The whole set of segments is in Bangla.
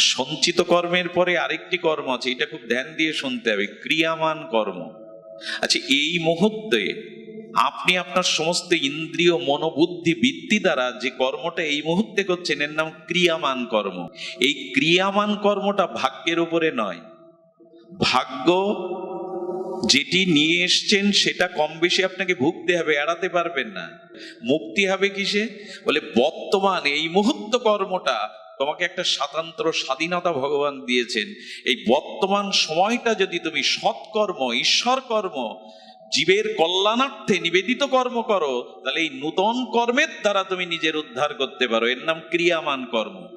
সঞ্চিত কর্মের পরে আরেকটি কর্ম আছে, এটা খুব ধ্যান দিয়ে শুনতে হবে, ক্রিয়ামান কর্ম। আচ্ছা, এই মুহূর্তে আপনি আপনার সমস্ত ইন্দ্রিয় মনোবুদ্ধি বৃত্তি দ্বারা যে কর্মটা এই মুহূর্তে করছেন এর নাম ক্রিয়ামান কর্ম। এই ক্রিয়ামান কর্মটা ভাগ্যের উপরে নয়। ভাগ্য যেটি নিয়ে এসছেন সেটা কম বেশি আপনাকে ভুগতে হবে, এড়াতে পারবেন না। মুক্তি হবে কিসে? বলে বর্তমান এই মুহূর্ত কর্মটা তোমাকে একটা স্বাতন্ত্র স্বাধীনতা ভগবান দিয়েছেন। এই বর্তমান সময়টা যদি তুমি সৎকর্ম, ঈশ্বর কর্ম, জীবের কল্যাণার্থে নিবেদিত কর্ম করো, তাহলে এই নূতন কর্মের দ্বারা তুমি নিজের উদ্ধার করতে পারো। এর নাম ক্রিয়ামান কর্ম।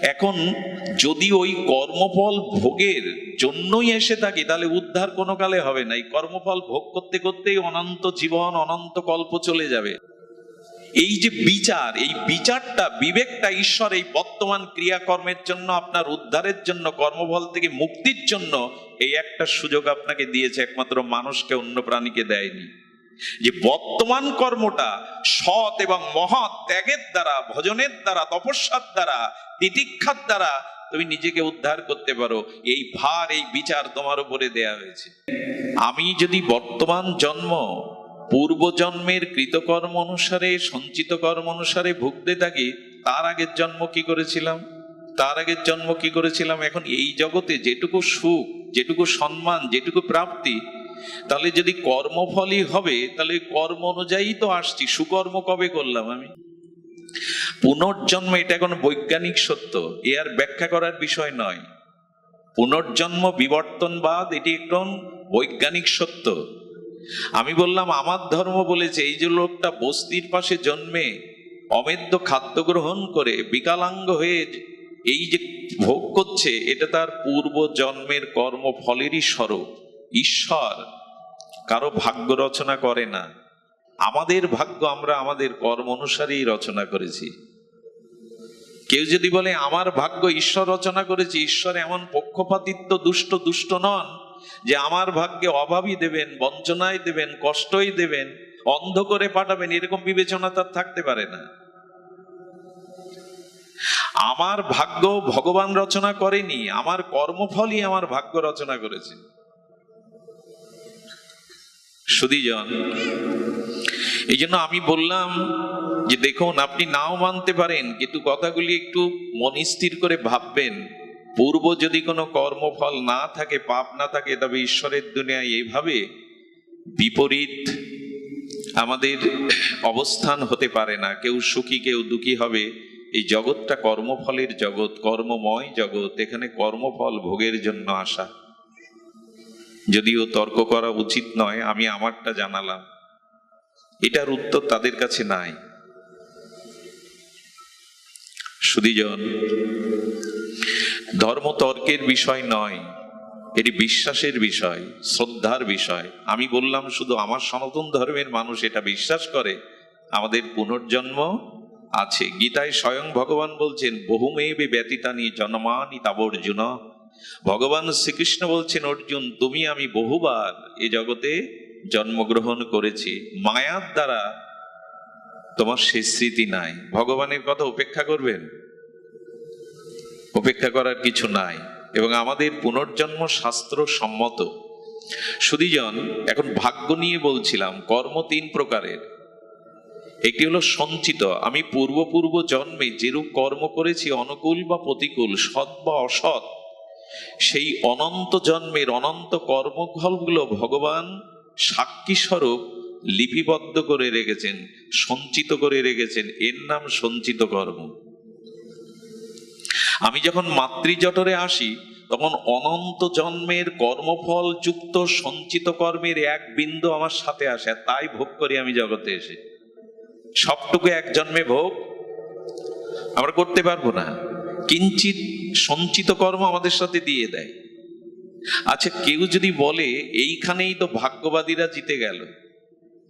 এখন যদি ওই কর্মফল ভোগের জন্যই এসে থাকি, তাহলে উদ্ধার কোনো কালে হবে না। এই কর্মফল ভোগ করতে করতেই অনন্ত জীবন, অনন্ত কল্প চলে যাবে। এই যে বিচার, এই বিচারটা, বিবেকটা ঈশ্বর এই বর্তমান ক্রিয়াকর্মের জন্য, আপনার উদ্ধারের জন্য, কর্মফল থেকে মুক্তির জন্য এই একটা সুযোগ আপনাকে দিয়েছে, একমাত্র মানুষকে, অন্য প্রাণীকে দেয়নি। যে বর্তমান কর্মটা সৎ এবং মহৎ ত্যাগের দ্বারা, ভজনের দ্বারা, তপস্যার দ্বারা, তিতিক্ষার দ্বারা তুমি নিজেকে উদ্ধার করতে পারো, এই ভার, এই বিচার তোমার উপরে দেয়া হয়েছে। আমি যদি বর্তমান জন্ম পূর্ব জন্মের কৃতকর্ম অনুসারে, সঞ্চিত কর্ম অনুসারে ভুগতে থাকি, তার আগের জন্ম কি করেছিলাম, এখন এই জগতে যেটুকু সুখ, যেটুকু সম্মান, যেটুকু প্রাপ্তি, তাহলে যদি কর্মফলই হবে, তাহলে কর্ম অনুযায়ী তো আসছি। সুকর্ম কবে করলাম আমি? পুনর্জন্ম, এটা এখন বৈজ্ঞানিক সত্য, এ আর ব্যাখ্যা করার বিষয় নয়। পুনর্জন্ম, বিবর্তনবাদ, এটি একদম বৈজ্ঞানিক সত্য। আমি বললাম আমার ধর্ম বলেছে এই যে লোকটা বস্তির পাশে জন্মে অমেদ্য খাদ্য গ্রহণ করে বিকলাঙ্গ হয়ে এই যে ভোগ করছে, এটা তার পূর্ব জন্মের কর্মফলেরই স্বরূপ। ঈশ্বর কারো ভাগ্য রচনা করে না। আমাদের ভাগ্য আমরা আমাদের কর্ম অনুসারেই রচনা করেছি। কেউ যদি বলে আমার ভাগ্য ঈশ্বর রচনা করেছে, ঈশ্বর এমন পক্ষপাতিত্ব দুষ্ট নন যে আমার ভাগ্যে অভাবই দেবেন, বঞ্চনায় দেবেন, কষ্টই দেবেন, অন্ধ করে পাঠাবেন, এরকম বিবেচনা তার থাকতে পারে না। আমার ভাগ্য ভগবান রচনা করেনি, আমার কর্মফলই আমার ভাগ্য রচনা করেছে। সুধীজন, এই জন্য আমি বললাম যে দেখুন, আপনি নাও মানতে পারেন, কিন্তু কথাগুলি একটু মনস্থির করে ভাববেন। পূর্ব যদি কোনো কর্মফল না থাকে, পাপ না থাকে, তবে ঈশ্বরের দুনিয়ায় এইভাবে বিপরীত আমাদের অবস্থান হতে পারে না। কেউ সুখী, কেউ দুঃখী হবে। এই জগৎটা কর্মফলের জগৎ, কর্মময় জগৎ। এখানে কর্মফল ভোগের জন্য আসা। যদিও তর্ক করা উচিত নয়, আমি আমারটা জানালাম, এটার উত্তর তাদের কাছে নাই। সুধীজন, ধর্ম তর্কের বিষয় নয়, এটি বিশ্বাসের বিষয়, শ্রদ্ধার বিষয়। আমি বললাম শুধু আমার সনাতন ধর্মের মানুষ এটা বিশ্বাস করে আমাদের পুনর্জন্ম আছে। গীতায় স্বয়ং ভগবান বলছেন, বহুমেবে ব্যতীতানি জন্মানি তাবর্জুন। ভগবান শ্রীকৃষ্ণ বলছেন, অর্জুন তুমি আমি বহুবার এ জগতে জন্মগ্রহণ করেছি, মায়ার দ্বারা তোমার সে স্মৃতি নাই। ভগবানের কথা উপেক্ষা করবেন? উপেক্ষা করার কিছু নাই। এবং আমাদের পুনর্জন্ম শাস্ত্র সম্মত। সুধীজন, এখন ভাগ্য নিয়ে বলছিলাম। কর্ম তিন প্রকারের। একটি হলো সঞ্চিত, আমি পূর্ব জন্মে যেরূপ কর্ম করেছি, অনুকূল বা প্রতিকূল, সৎ বা অসৎ, সেই অনন্ত জন্মের অনন্ত কর্মফলগুলো ভগবান সাক্ষী স্বরূপ লিপিবদ্ধ করে রেখেছেন, সঞ্চিত করে রেখেছেন। এর নাম সঞ্চিত কর্ম। আমি যখন মাতৃজঠরে আসি, তখন অনন্ত জন্মের কর্মফল যুক্ত সঞ্চিত কর্মের এক বিন্দু আমার সাথে আসে, তাই ভোগ করি আমি জগতে এসে। সবটুকু এক জন্মে ভোগ আমরা করতে পারবো না, কিঞ্চিত সঞ্চিত কর্ম আমাদের সাথে দিয়ে দেয়। আচ্ছা, কেউ যদি বলে এইখানেই তো ভাগ্যবাদীরা জিতে গেল,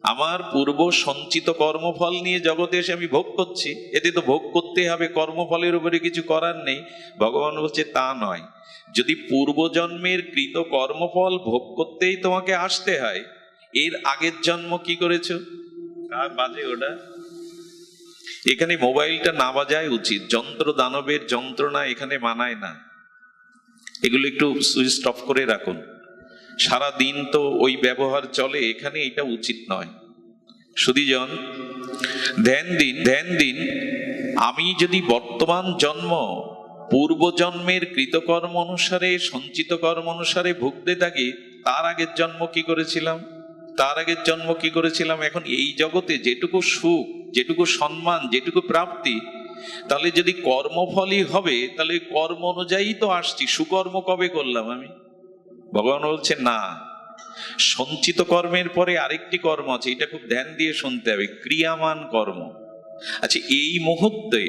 আমার পূর্ব সঞ্চিত কর্মফল নিয়ে জগতে এসে আমি ভোগ করছি, এতে তো ভোগ করতে হবে, কর্মফলের উপরে কিছু করার নেই। ভগবান বলছে তা নয়। যদি পূর্বজন্মের কৃত কর্মফল ভোগ করতেই তোমাকে আসতে হয়, এর আগের জন্ম কি করেছো? কার বাজে ওটা? এখানে মোবাইলটা না বাজাই উচিত। যন্ত্র দানবের যন্ত্রণা এখানে মানায় না। এগুলো একটু সুইচ অফ করে রাখুন। সারা দিন তো ওই ব্যবহার চলে, এখানে এটা উচিত নয়। সুধীজন, ধ্যান দিন আমি যদি বর্তমান জন্ম পূর্বজন্মের কৃতকর্ম অনুসারে, সঞ্চিত কর্ম অনুসারে ভুগতে থাকি, তার আগের জন্ম কি করেছিলাম, এখন এই জগতে যেটুকু সুখ, যেটুকু সম্মান, যেটুকু প্রাপ্তি, তাহলে যদি কর্মফলই হবে তাহলে কর্ম অনুযায়ী তো আসছি। সুকর্ম কবে করলাম আমি? ভগবান বলছেন না, সঞ্চিত কর্মের পরে আরেকটি কর্ম আছে, এটা খুব ধ্যান দিয়ে শুনতে হবে, ক্রিয়ামান কর্ম। আচ্ছা, এই মুহূর্তে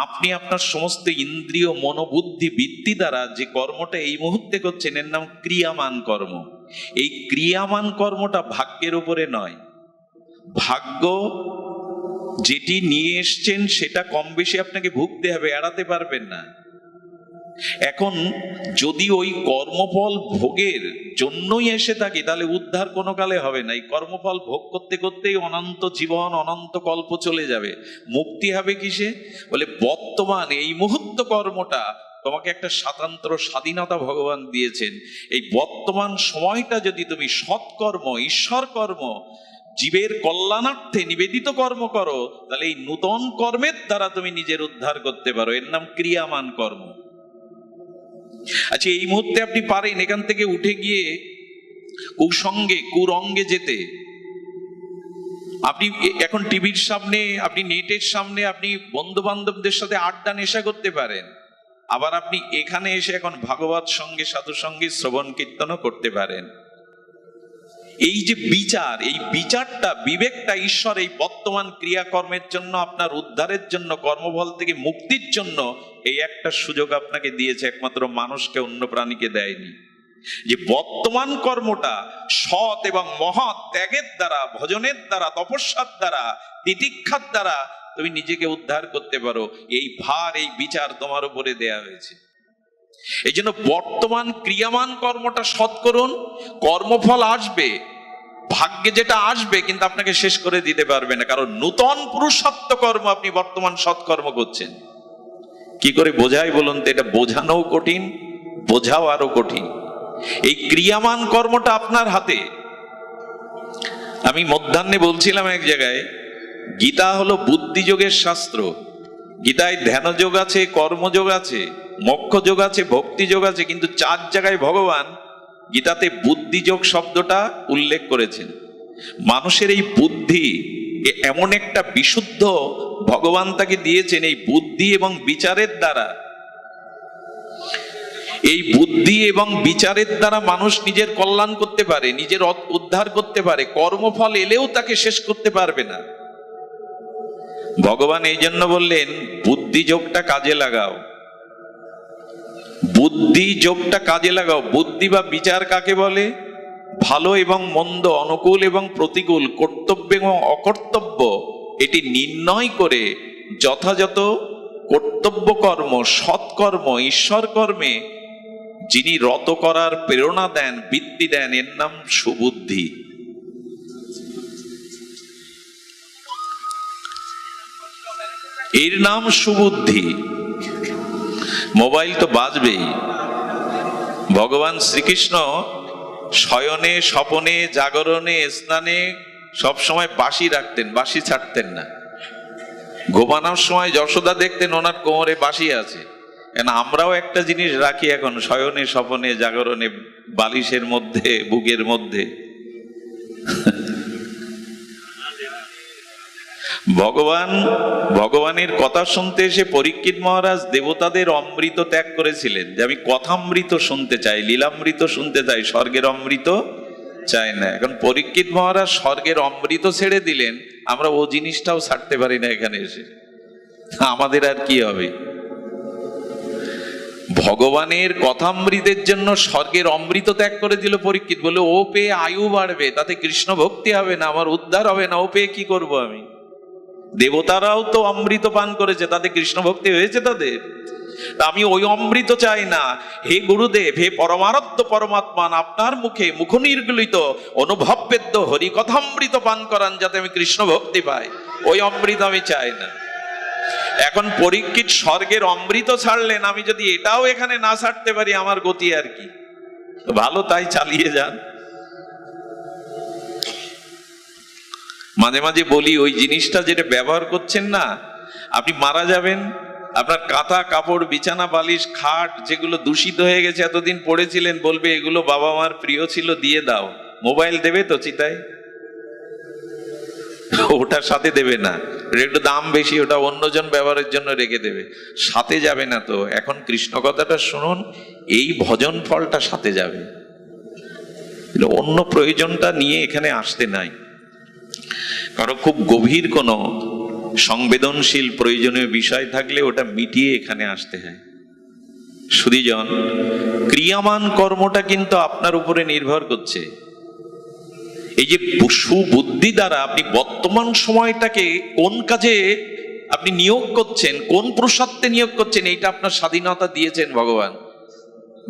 আপনি আপনার সমস্ত ইন্দ্রিয়, মনোবুদ্ধি, বৃত্তি দ্বারা যে কর্মটা এই মুহূর্তে করছেন এর নাম ক্রিয়ামান কর্ম। এই ক্রিয়ামান কর্মটা ভাগ্যের উপরে নয়। ভাগ্য যেটি নিয়ে এসছেন সেটা কম বেশি আপনাকে ভুগতে হবে, এড়াতে পারবেন না। এখন যদি ওই কর্মফল ভোগের জন্যই এসে থাকি তাহলে উদ্ধার কোনো কালে হবে না। এই কর্মফল ভোগ করতে করতেই অনন্ত জীবন, অনন্ত কল্প চলে যাবে। মুক্তি হবে কিসে? বলে বর্তমান এই মুহূর্ত কর্মটা তোমাকে একটা স্বাধীনতা ভগবান দিয়েছেন। এই বর্তমান সময়টা যদি তুমি সৎকর্ম, ঈশ্বর কর্ম, জীবের কল্যাণার্থে নিবেদিত কর্ম করো, তাহলে এই নূতন কর্মের দ্বারা তুমি নিজের উদ্ধার করতে পারো। এর নাম ক্রিয়ামান কর্ম। আচ্ছা, এই মুহূর্তে আপনি পারেন এখান থেকে উঠে গিয়ে কুসঙ্গে, কুরঙ্গে যেতে। আপনি এখন টিভির সামনে, আপনি নেটের সামনে, আপনি বন্ধু বান্ধবদের সাথে আড্ডা নেশা করতে পারেন। আবার আপনি এখানে এসে এখন ভাগবত সঙ্গে, সাধু সঙ্গে শ্রবণ কীর্তনও করতে পারেন। এই যে বিচার, এই বিচারটা, বিবেকটা ঈশ্বর এই বর্তমান ক্রিয়াকর্মের জন্য, আপনার উদ্ধারের জন্য, কর্মফল থেকে মুক্তির জন্য এই একটা সুযোগ আপনাকে দিয়েছে, একমাত্র মানুষকে, অন্য প্রাণীকে দেয়নি। যে বর্তমান কর্মটা সৎ এবং মহৎ ত্যাগের দ্বারা, ভজনের দ্বারা, তপস্যার দ্বারা, তিতিক্ষার দ্বারা তুমি নিজেকে উদ্ধার করতে পারো। এই ভার, এই বিচার তোমার উপরে দেয়া হয়েছে। এই জন্য বর্তমান ক্রিয়ামান কর্মটা সৎ করুন। কর্মফল আসবে, ভাগ্যে যেটা আসবে, কিন্তু আপনাকে শেষ করে দিতে পারবে না, কারণ নূতন পুরুষার্থ কর্ম আপনি বর্তমান সৎকর্ম করছেন। কি করে বোঝাই বলুন তো? এটা বোঝানোও কঠিন, বোঝাও আরো কঠিন। এই ক্রিয়ামান কর্মটা আপনার হাতে। আমি মধ্যাহ্নে বলছিলাম এক জায়গায়, গীতা হলো বুদ্ধিযোগের শাস্ত্র। গীতায় ধ্যানযোগ আছে, কর্মযোগ আছে, মোক্ষযোগ আছে, ভক্তিযোগ আছে, কিন্তু 4 জায়গায় ভগবান গীতাতে বুদ্ধিযোগ শব্দটা উল্লেখ করেছেন। মানুষের এই বুদ্ধি এমন একটা বিশুদ্ধ ভগবান তাকে দিয়েছেন, এই বুদ্ধি এবং বিচারের দ্বারা, এই বুদ্ধি এবং বিচারের দ্বারা মানুষ নিজের কল্যাণ করতে পারে, নিজের উদ্ধার করতে পারে। কর্মফল এলেও তাকে শেষ করতে পারবে না। ভগবান এই জন্য বললেন বুদ্ধিযোগটা কাজে লাগাও, বুদ্ধিযোগটা কাজে লাগাও। বুদ্ধি বা বিচার কাকে বলে? ভালো এবং মন্দ, অনুকূল এবং প্রতিকূল, কর্তব্য এবং অকর্তব্য এটি নির্ণয় করে যথাযথ কর্তব্য কর্ম, সৎকর্ম, ঈশ্বর কর্মে যিনি রত করার প্রেরণা দেন, বৃত্তি দেন, এর নাম সুবুদ্ধি। এর নাম সুবুদ্ধি। মোবাইল তো বাজবেই। ভগবান শ্রীকৃষ্ণ শয়নে, স্বপনে, জাগরণে, স্নানে সবসময় বাঁশি রাখতেন, বাঁশি ছাড়তেন না। ঘুমানোর সময় যশোদা দেখতেন ওনার কোমরে বাঁশি আছে। আমরাও একটা জিনিস রাখি এখন, শয়নে, স্বপনে, জাগরণে, বালিশের মধ্যে, বুকের মধ্যে। ভগবানের কথা শুনতে এসে পরীক্ষিত মহারাজ দেবতাদের অমৃত ত্যাগ করেছিলেন, যে আমি কথামৃত শুনতে চাই, লীলামৃত শুনতে চাই, স্বর্গের অমৃত চাই না। এখন পরীক্ষিত মহারাজ স্বর্গের অমৃত ছেড়ে দিলেন, আমরা ও জিনিসটাও ছাড়তে পারি না এখানে এসে। আমাদের আর কি হবে? ভগবানের কথামৃতের জন্য স্বর্গের অমৃত ত্যাগ করে দিল পরীক্ষিত। বলে ও পেয়ে আয়ু বাড়বে, তাতে কৃষ্ণ ভক্তি হবে না, আমার উদ্ধার হবে না, ও পেয়ে কি করব আমি? দেবতারাও তো অমৃত পান করেছে, তাতে কৃষ্ণ ভক্তি হয়েছে তাদের। আমি ওই অমৃত চাই না। হে গুরুদেব, হে পরমারাধ্য পরমাত্মা, আপনার মুখে মুখ নির্গলিত অনুভববেদ্য হরি কথামৃত পান করান, যাতে আমি কৃষ্ণ ভক্তি পাই। ওই অমৃত আমি চাই না। এখন পরীক্ষিত স্বর্গের অমৃত ছাড়লেন, আমি যদি এটাও এখানে না ছাড়তে পারি আমার গতি আর কি। ভালো, তাই চালিয়ে যান। মাঝে মাঝে বলি, ওই জিনিসটা যেটা ব্যবহার করছেন না, আপনি মারা যাবেন, আপনার কাঁথা কাপড় বিছানা বালিশ খাট যেগুলো দূষিত হয়ে গেছে, এতদিন পড়েছিলেন, বলবে এগুলো বাবা মার প্রিয় ছিল, দিয়ে দাও। মোবাইল দেবে তো চিতায়? ওটার সাথে দেবে না, একটু দাম বেশি, ওটা অন্যজন ব্যবহারের জন্য রেখে দেবে, সাথে যাবে না তো। এখন কৃষ্ণ কথাটা শুনুন, এই ভজন ফলটা সাথে যাবে, অন্য প্রয়োজনটা নিয়ে এখানে আসতে নাই। কারো খুব গভীর কোনো সংবেদনশীল প্রয়োজনীয় বিষয় থাকলে ওটা মিটিয়ে এখানে আসতে হয়। সুধীজন, ক্রিয়ামান কর্মটা কিন্তু আপনার উপরে নির্ভর করছে। এই যে সুবুদ্ধি দ্বারা আপনি বর্তমান সময়টাকে কোন কাজে আপনি নিয়োগ করছেন, কোন পুরুষার্থে নিয়োগ করছেন, এইটা আপনার স্বাধীনতা দিয়েছেন ভগবান।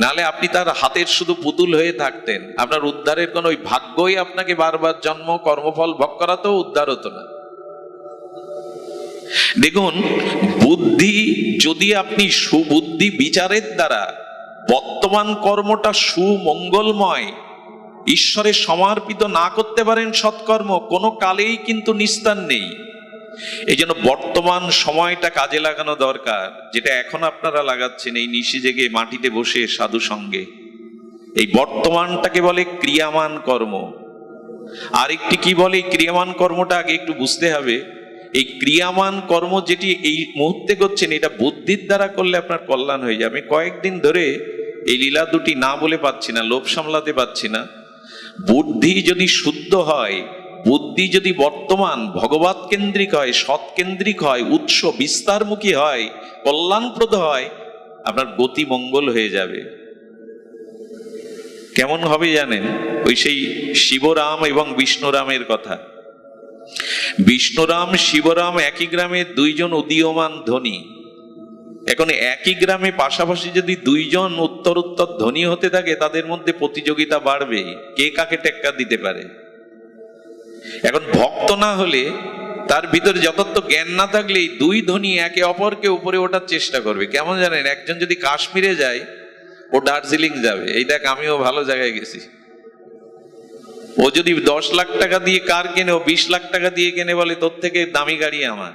নালে আপনি তার হাতের শুধু পুতুল হয়ে থাকতেন, আপনার উদ্ধারের কোন ওই ভাগ্যই আপনাকে বারবার জন্ম কর্মফল ভোগ করাতেও উদ্ধার হতো না। দেখুন, বুদ্ধি যদি আপনি সুবুদ্ধি বিচারের দ্বারা বর্তমান কর্মটা সুমঙ্গলময় ঈশ্বরের সমর্পিত না করতে পারেন, সৎকর্ম কোনো কালেই কিন্তু নিস্তার নেই। এই জন্য বর্তমান সময়টা কাজে লাগানো দরকার, যেটা এখন আপনারা লাগাচ্ছেন এই নিশি জেগে মাটিতে বসে সাধু সঙ্গে। এই বর্তমানটাকে বলে ক্রিয়ামান কর্ম। আরেকটি কি বলে, এই ক্রিয়ামান কর্মটা আগে একটু বুঝতে হবে। এই ক্রিয়ামান কর্ম যেটি এই মুহূর্তে করছেন, এটা বুদ্ধির দ্বারা করলে আপনার কল্যাণ হয়ে যাবে। আমি কয়েকদিন ধরে এই লীলা দুটি না বলে পাচ্ছি না, লোভ সামলাতে পাচ্ছি না। বুদ্ধি যদি শুদ্ধ হয়, বুদ্ধি যদি বর্তমান ভগবৎ কেন্দ্রিক হয়, সৎ কেন্দ্রিক হয়, উৎস বিস্তারমুখী হয়, কল্যাণপ্রদ হয়, আপনার গতি মঙ্গল হয়ে যাবে। কেমন হবে জানেন? ওই সেই শিবরাম এবং বিষ্ণুরামের কথা। বিষ্ণুরাম শিবরাম একই গ্রামে দুইজন উদীয়মান ধনী। এখন একই গ্রামে পাশাপাশি যদি দুইজন উত্তর উত্তর ধনী হতে থাকে, তাদের মধ্যে প্রতিযোগিতা বাড়বে, কে কাকে টেক্কা দিতে পারে। এখন ভক্ত না হলে, তার ভিতরে যথার্থ জ্ঞান না থাকলে, দুই ধনী একে অপরকে উপরে ওঠার চেষ্টা করবে। কেমন জানেন? একজন যদি কাশ্মীরে যায়, ও দার্জিলিং যাবে। এই দেখ, আমিও ভালো জায়গায় গেছি। ও যদি 10 লাখ টাকা দিয়ে কার কেনে, ও 20 লাখ টাকা দিয়ে কেনে, বলে তোর থেকে দামি গাড়ি আমার।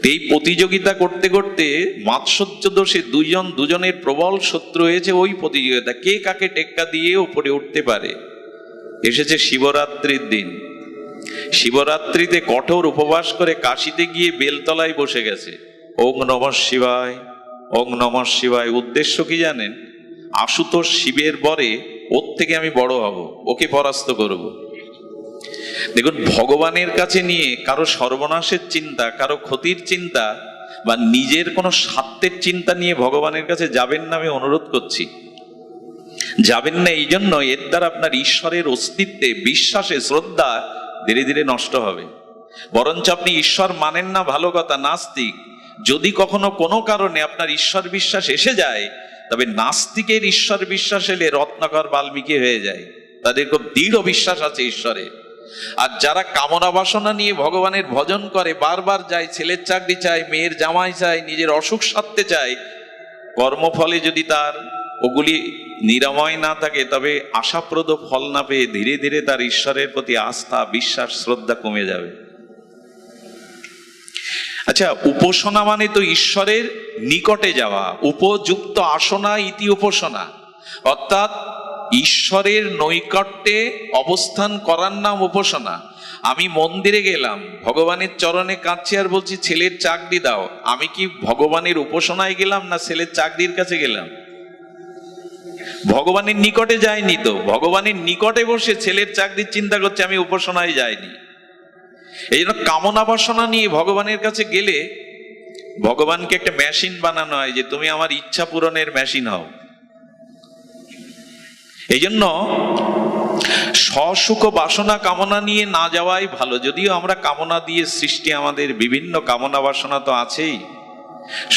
এই প্রতিযোগিতা করতে করতে মাৎসর্য দোষে দুজনের প্রবল শত্রু হয়েছে। ওই প্রতিযোগিতা, কে কাকে টেক্কা দিয়ে উপরে উঠতে পারে। এসেছে শিবরাত্রির দিন। শিবরাত্রিতে কঠোর উপবাস করে কাশিতে গিয়ে বেলতলায় বসে গেছে। ওং নমঃ শিবায়, ওং নমঃ শিবায়। উদ্দেশ্য কি জানেন? আশুতোষ শিবের বরে, ওর থেকে আমি বড় হব, ওকে পরাস্ত করব। দেখুন, ভগবানের কাছে নিয়ে কারো সর্বনাশের চিন্তা, কারো ক্ষতির চিন্তা বা নিজের কোনো স্বার্থের চিন্তা নিয়ে ভগবানের কাছে যাবেন না, আমি অনুরোধ করছি। যাবেন না। এই জন্য এর দ্বারা আপনার ঈশ্বরের অস্তিত্বে, বিশ্বাসে, শ্রদ্ধা ধীরে ধীরে নষ্ট হবে। বরঞ্চ আপনি ঈশ্বর মানেন না, ভালো কথা, নাস্তিক। যদি কখনো কোনো কারণে আপনার ঈশ্বর বিশ্বাস এসে যায়, তবে নাস্তিকের ঈশ্বর বিশ্বাস এলে রত্নাকর বাল্মীকি হয়ে যায়। তাদের খুব দৃঢ় বিশ্বাস আছে ঈশ্বরে। আর যারা কামনা বাসনা নিয়ে ভগবানের ভজন করে, বারবার যায়, ছেলের চাকরি চায়, মেয়ের জামাই চায়, নিজের অসুখ সারতে চায়, কর্মফলে যদি তার ওগুলি নিরাময় না থাকে, তবে আশাপ্রদ ফল না পেয়ে ধীরে ধীরে তার ঈশ্বরের প্রতি আস্থা, বিশ্বাস, শ্রদ্ধা কমে যাবে। আচ্ছা, উপাসনা মানে তো ঈশ্বরের নিকটে যাওয়া। উপযুক্ত আসনা ইতি উপাসনা, অর্থাৎ ঈশ্বরের নৈকট্যে অবস্থান করার নাম উপাসনা। আমি মন্দিরে গেলাম, ভগবানের চরণে কাঁদছি আর বলছি ছেলের চাকরি দাও। আমি কি ভগবানের উপাসনায় গেলাম, না ছেলের চাকরির কাছে গেলাম? ভগবানের নিকটে যায়নি তো। ভগবানের নিকটে বসে ছেলের চাকরির চিন্তা করছে, আমি উপাসনায় যাইনি। এই জন্য কামনা বাসনা নিয়ে ভগবানের কাছে গেলে ভগবানকে একটা মেশিন বানানো হয়, যে তুমি আমার ইচ্ছা পূরণের মেশিন হও। এই জন্য সসুখ বাসনা কামনা নিয়ে না যাওয়াই ভালো। যদিও আমরা কামনা দিয়ে সৃষ্টি, আমাদের বিভিন্ন কামনা বাসনা তো আছেই।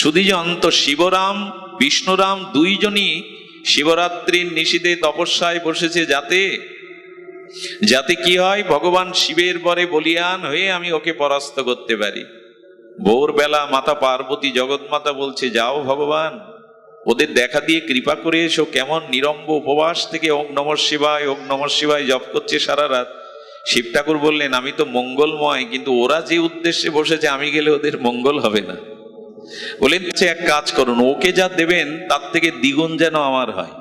সুধীজন, তো শিবরাম বিষ্ণুরাম দুইজনই শিবরাত্রির নিশীথে তপস্যায় বসেছে, যাতে যাতে কি হয়, ভগবান শিবের বরে বলিয়ান হয়ে আমি ওকে পরাস্ত করতে পারি। ভোরবেলা মাতা পার্বতী জগৎমাতা বলছে, যাও ভগবান, ওদের দেখা দিয়ে কৃপা করে এসো। কেমন নিরম্ব উপবাস থেকে ওম নমঃ শিবায় ওম নমঃ শিবায় জপ করছে সারা রাত। শিব ঠাকুর বললেন, আমি তো মঙ্গলময়, কিন্তু ওরা যে উদ্দেশ্যে বসেছে আমি গেলে ওদের মঙ্গল হবে না। বলেন, এক কাজ করুন, ওকে যা দেবেন তার থেকে দ্বিগুণ যেন আমার হয়।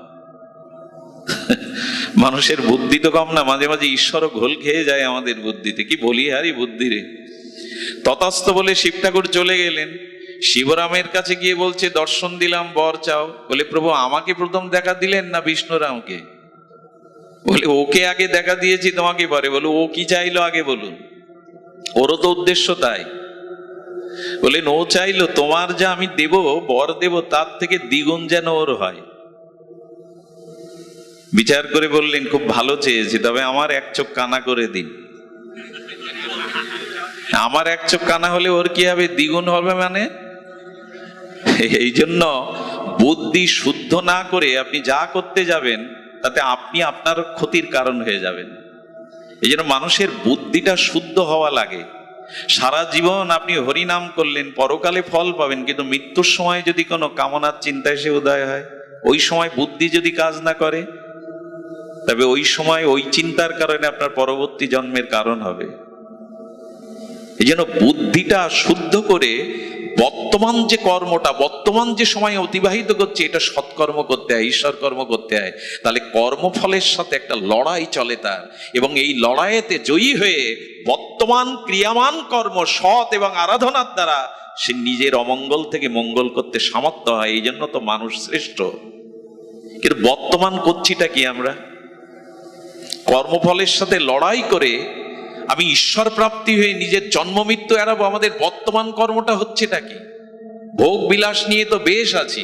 মানুষের বুদ্ধি তো কম না, মাঝে মাঝে ঈশ্বরও ঘোল খেয়ে যায় আমাদের বুদ্ধিতে। কি বলি হারি বুদ্ধি রে। তথাস্থ বলে শিব ঠাকুর চলে গেলেন। শিবরামের কাছে গিয়ে বলছে, দর্শন দিলাম, বর চাও। বলে, প্রভু আমাকে প্রথম দেখা দিলেন না বিষ্ণুরামকে? বলে, ওকে আগে দেখা দিয়েছি, তোমাকে পরে। বলে, ও কি চাইলো আগে বলুন, ওরও তো উদ্দেশ্য তাই। বলেন, ও চাইলো তোমার যা আমি দেব, বর দেব, তার থেকে দ্বিগুণ যেন ওর হয়। বিচার করে বললেন, খুব ভালো চেয়েছি, তবে আমার এক চোখ কানা করে দিন। আমার এক চোখ কানা হলে ওর কি হবে? দ্বিগুণ হবে। মানে এই জন্য বুদ্ধি শুদ্ধ না করে আপনি যা করতে যাবেন তাতে আপনি আপনার ক্ষতির কারণ হয়ে যাবেন। এই জন্য মানুষের বুদ্ধিটা শুদ্ধ হওয়া লাগে। সারা জীবন আপনি হরিনাম করলেন, পরকালে ফল পাবেন, কিন্তু মৃত্যুর সময় যদি কোনো কামনার চিন্তা এসে উদয় হয়, ওই সময় বুদ্ধি যদি কাজ না করে, তবে ওই সময় ওই চিন্তার কারণে আপনার পরবর্তী জন্মের কারণ হবে। এই জন্য বুদ্ধিটা শুদ্ধ করে বর্তমান যে কর্মটা, বর্তমান যে সময় অতিবাহিত করছে, এটা সৎকর্ম করতে হয়, ঈশ্বর কর্ম করতে হয়। তাহলে কর্মফলের সাথে একটা লড়াই চলে তার, এবং এই লড়াইতে জয়ী হয়ে বর্তমান ক্রিয়ামান কর্ম সৎ এবং আরাধনার দ্বারা সে নিজের অমঙ্গল থেকে মঙ্গল করতে সামর্থ্য হয়। এই জন্য তো মানুষ শ্রেষ্ঠ। কিন্তু বর্তমান করছিটা কি? আমরা কর্মফলের সাথে লড়াই করে আমি ঈশ্বর প্রাপ্তি হয়ে নিজের জন্ম মৃত্যু এড়াবো। আমাদের বর্তমান কর্মটা হচ্ছেটা কি? ভোগ বিলাস নিয়ে তো বেশ আছি,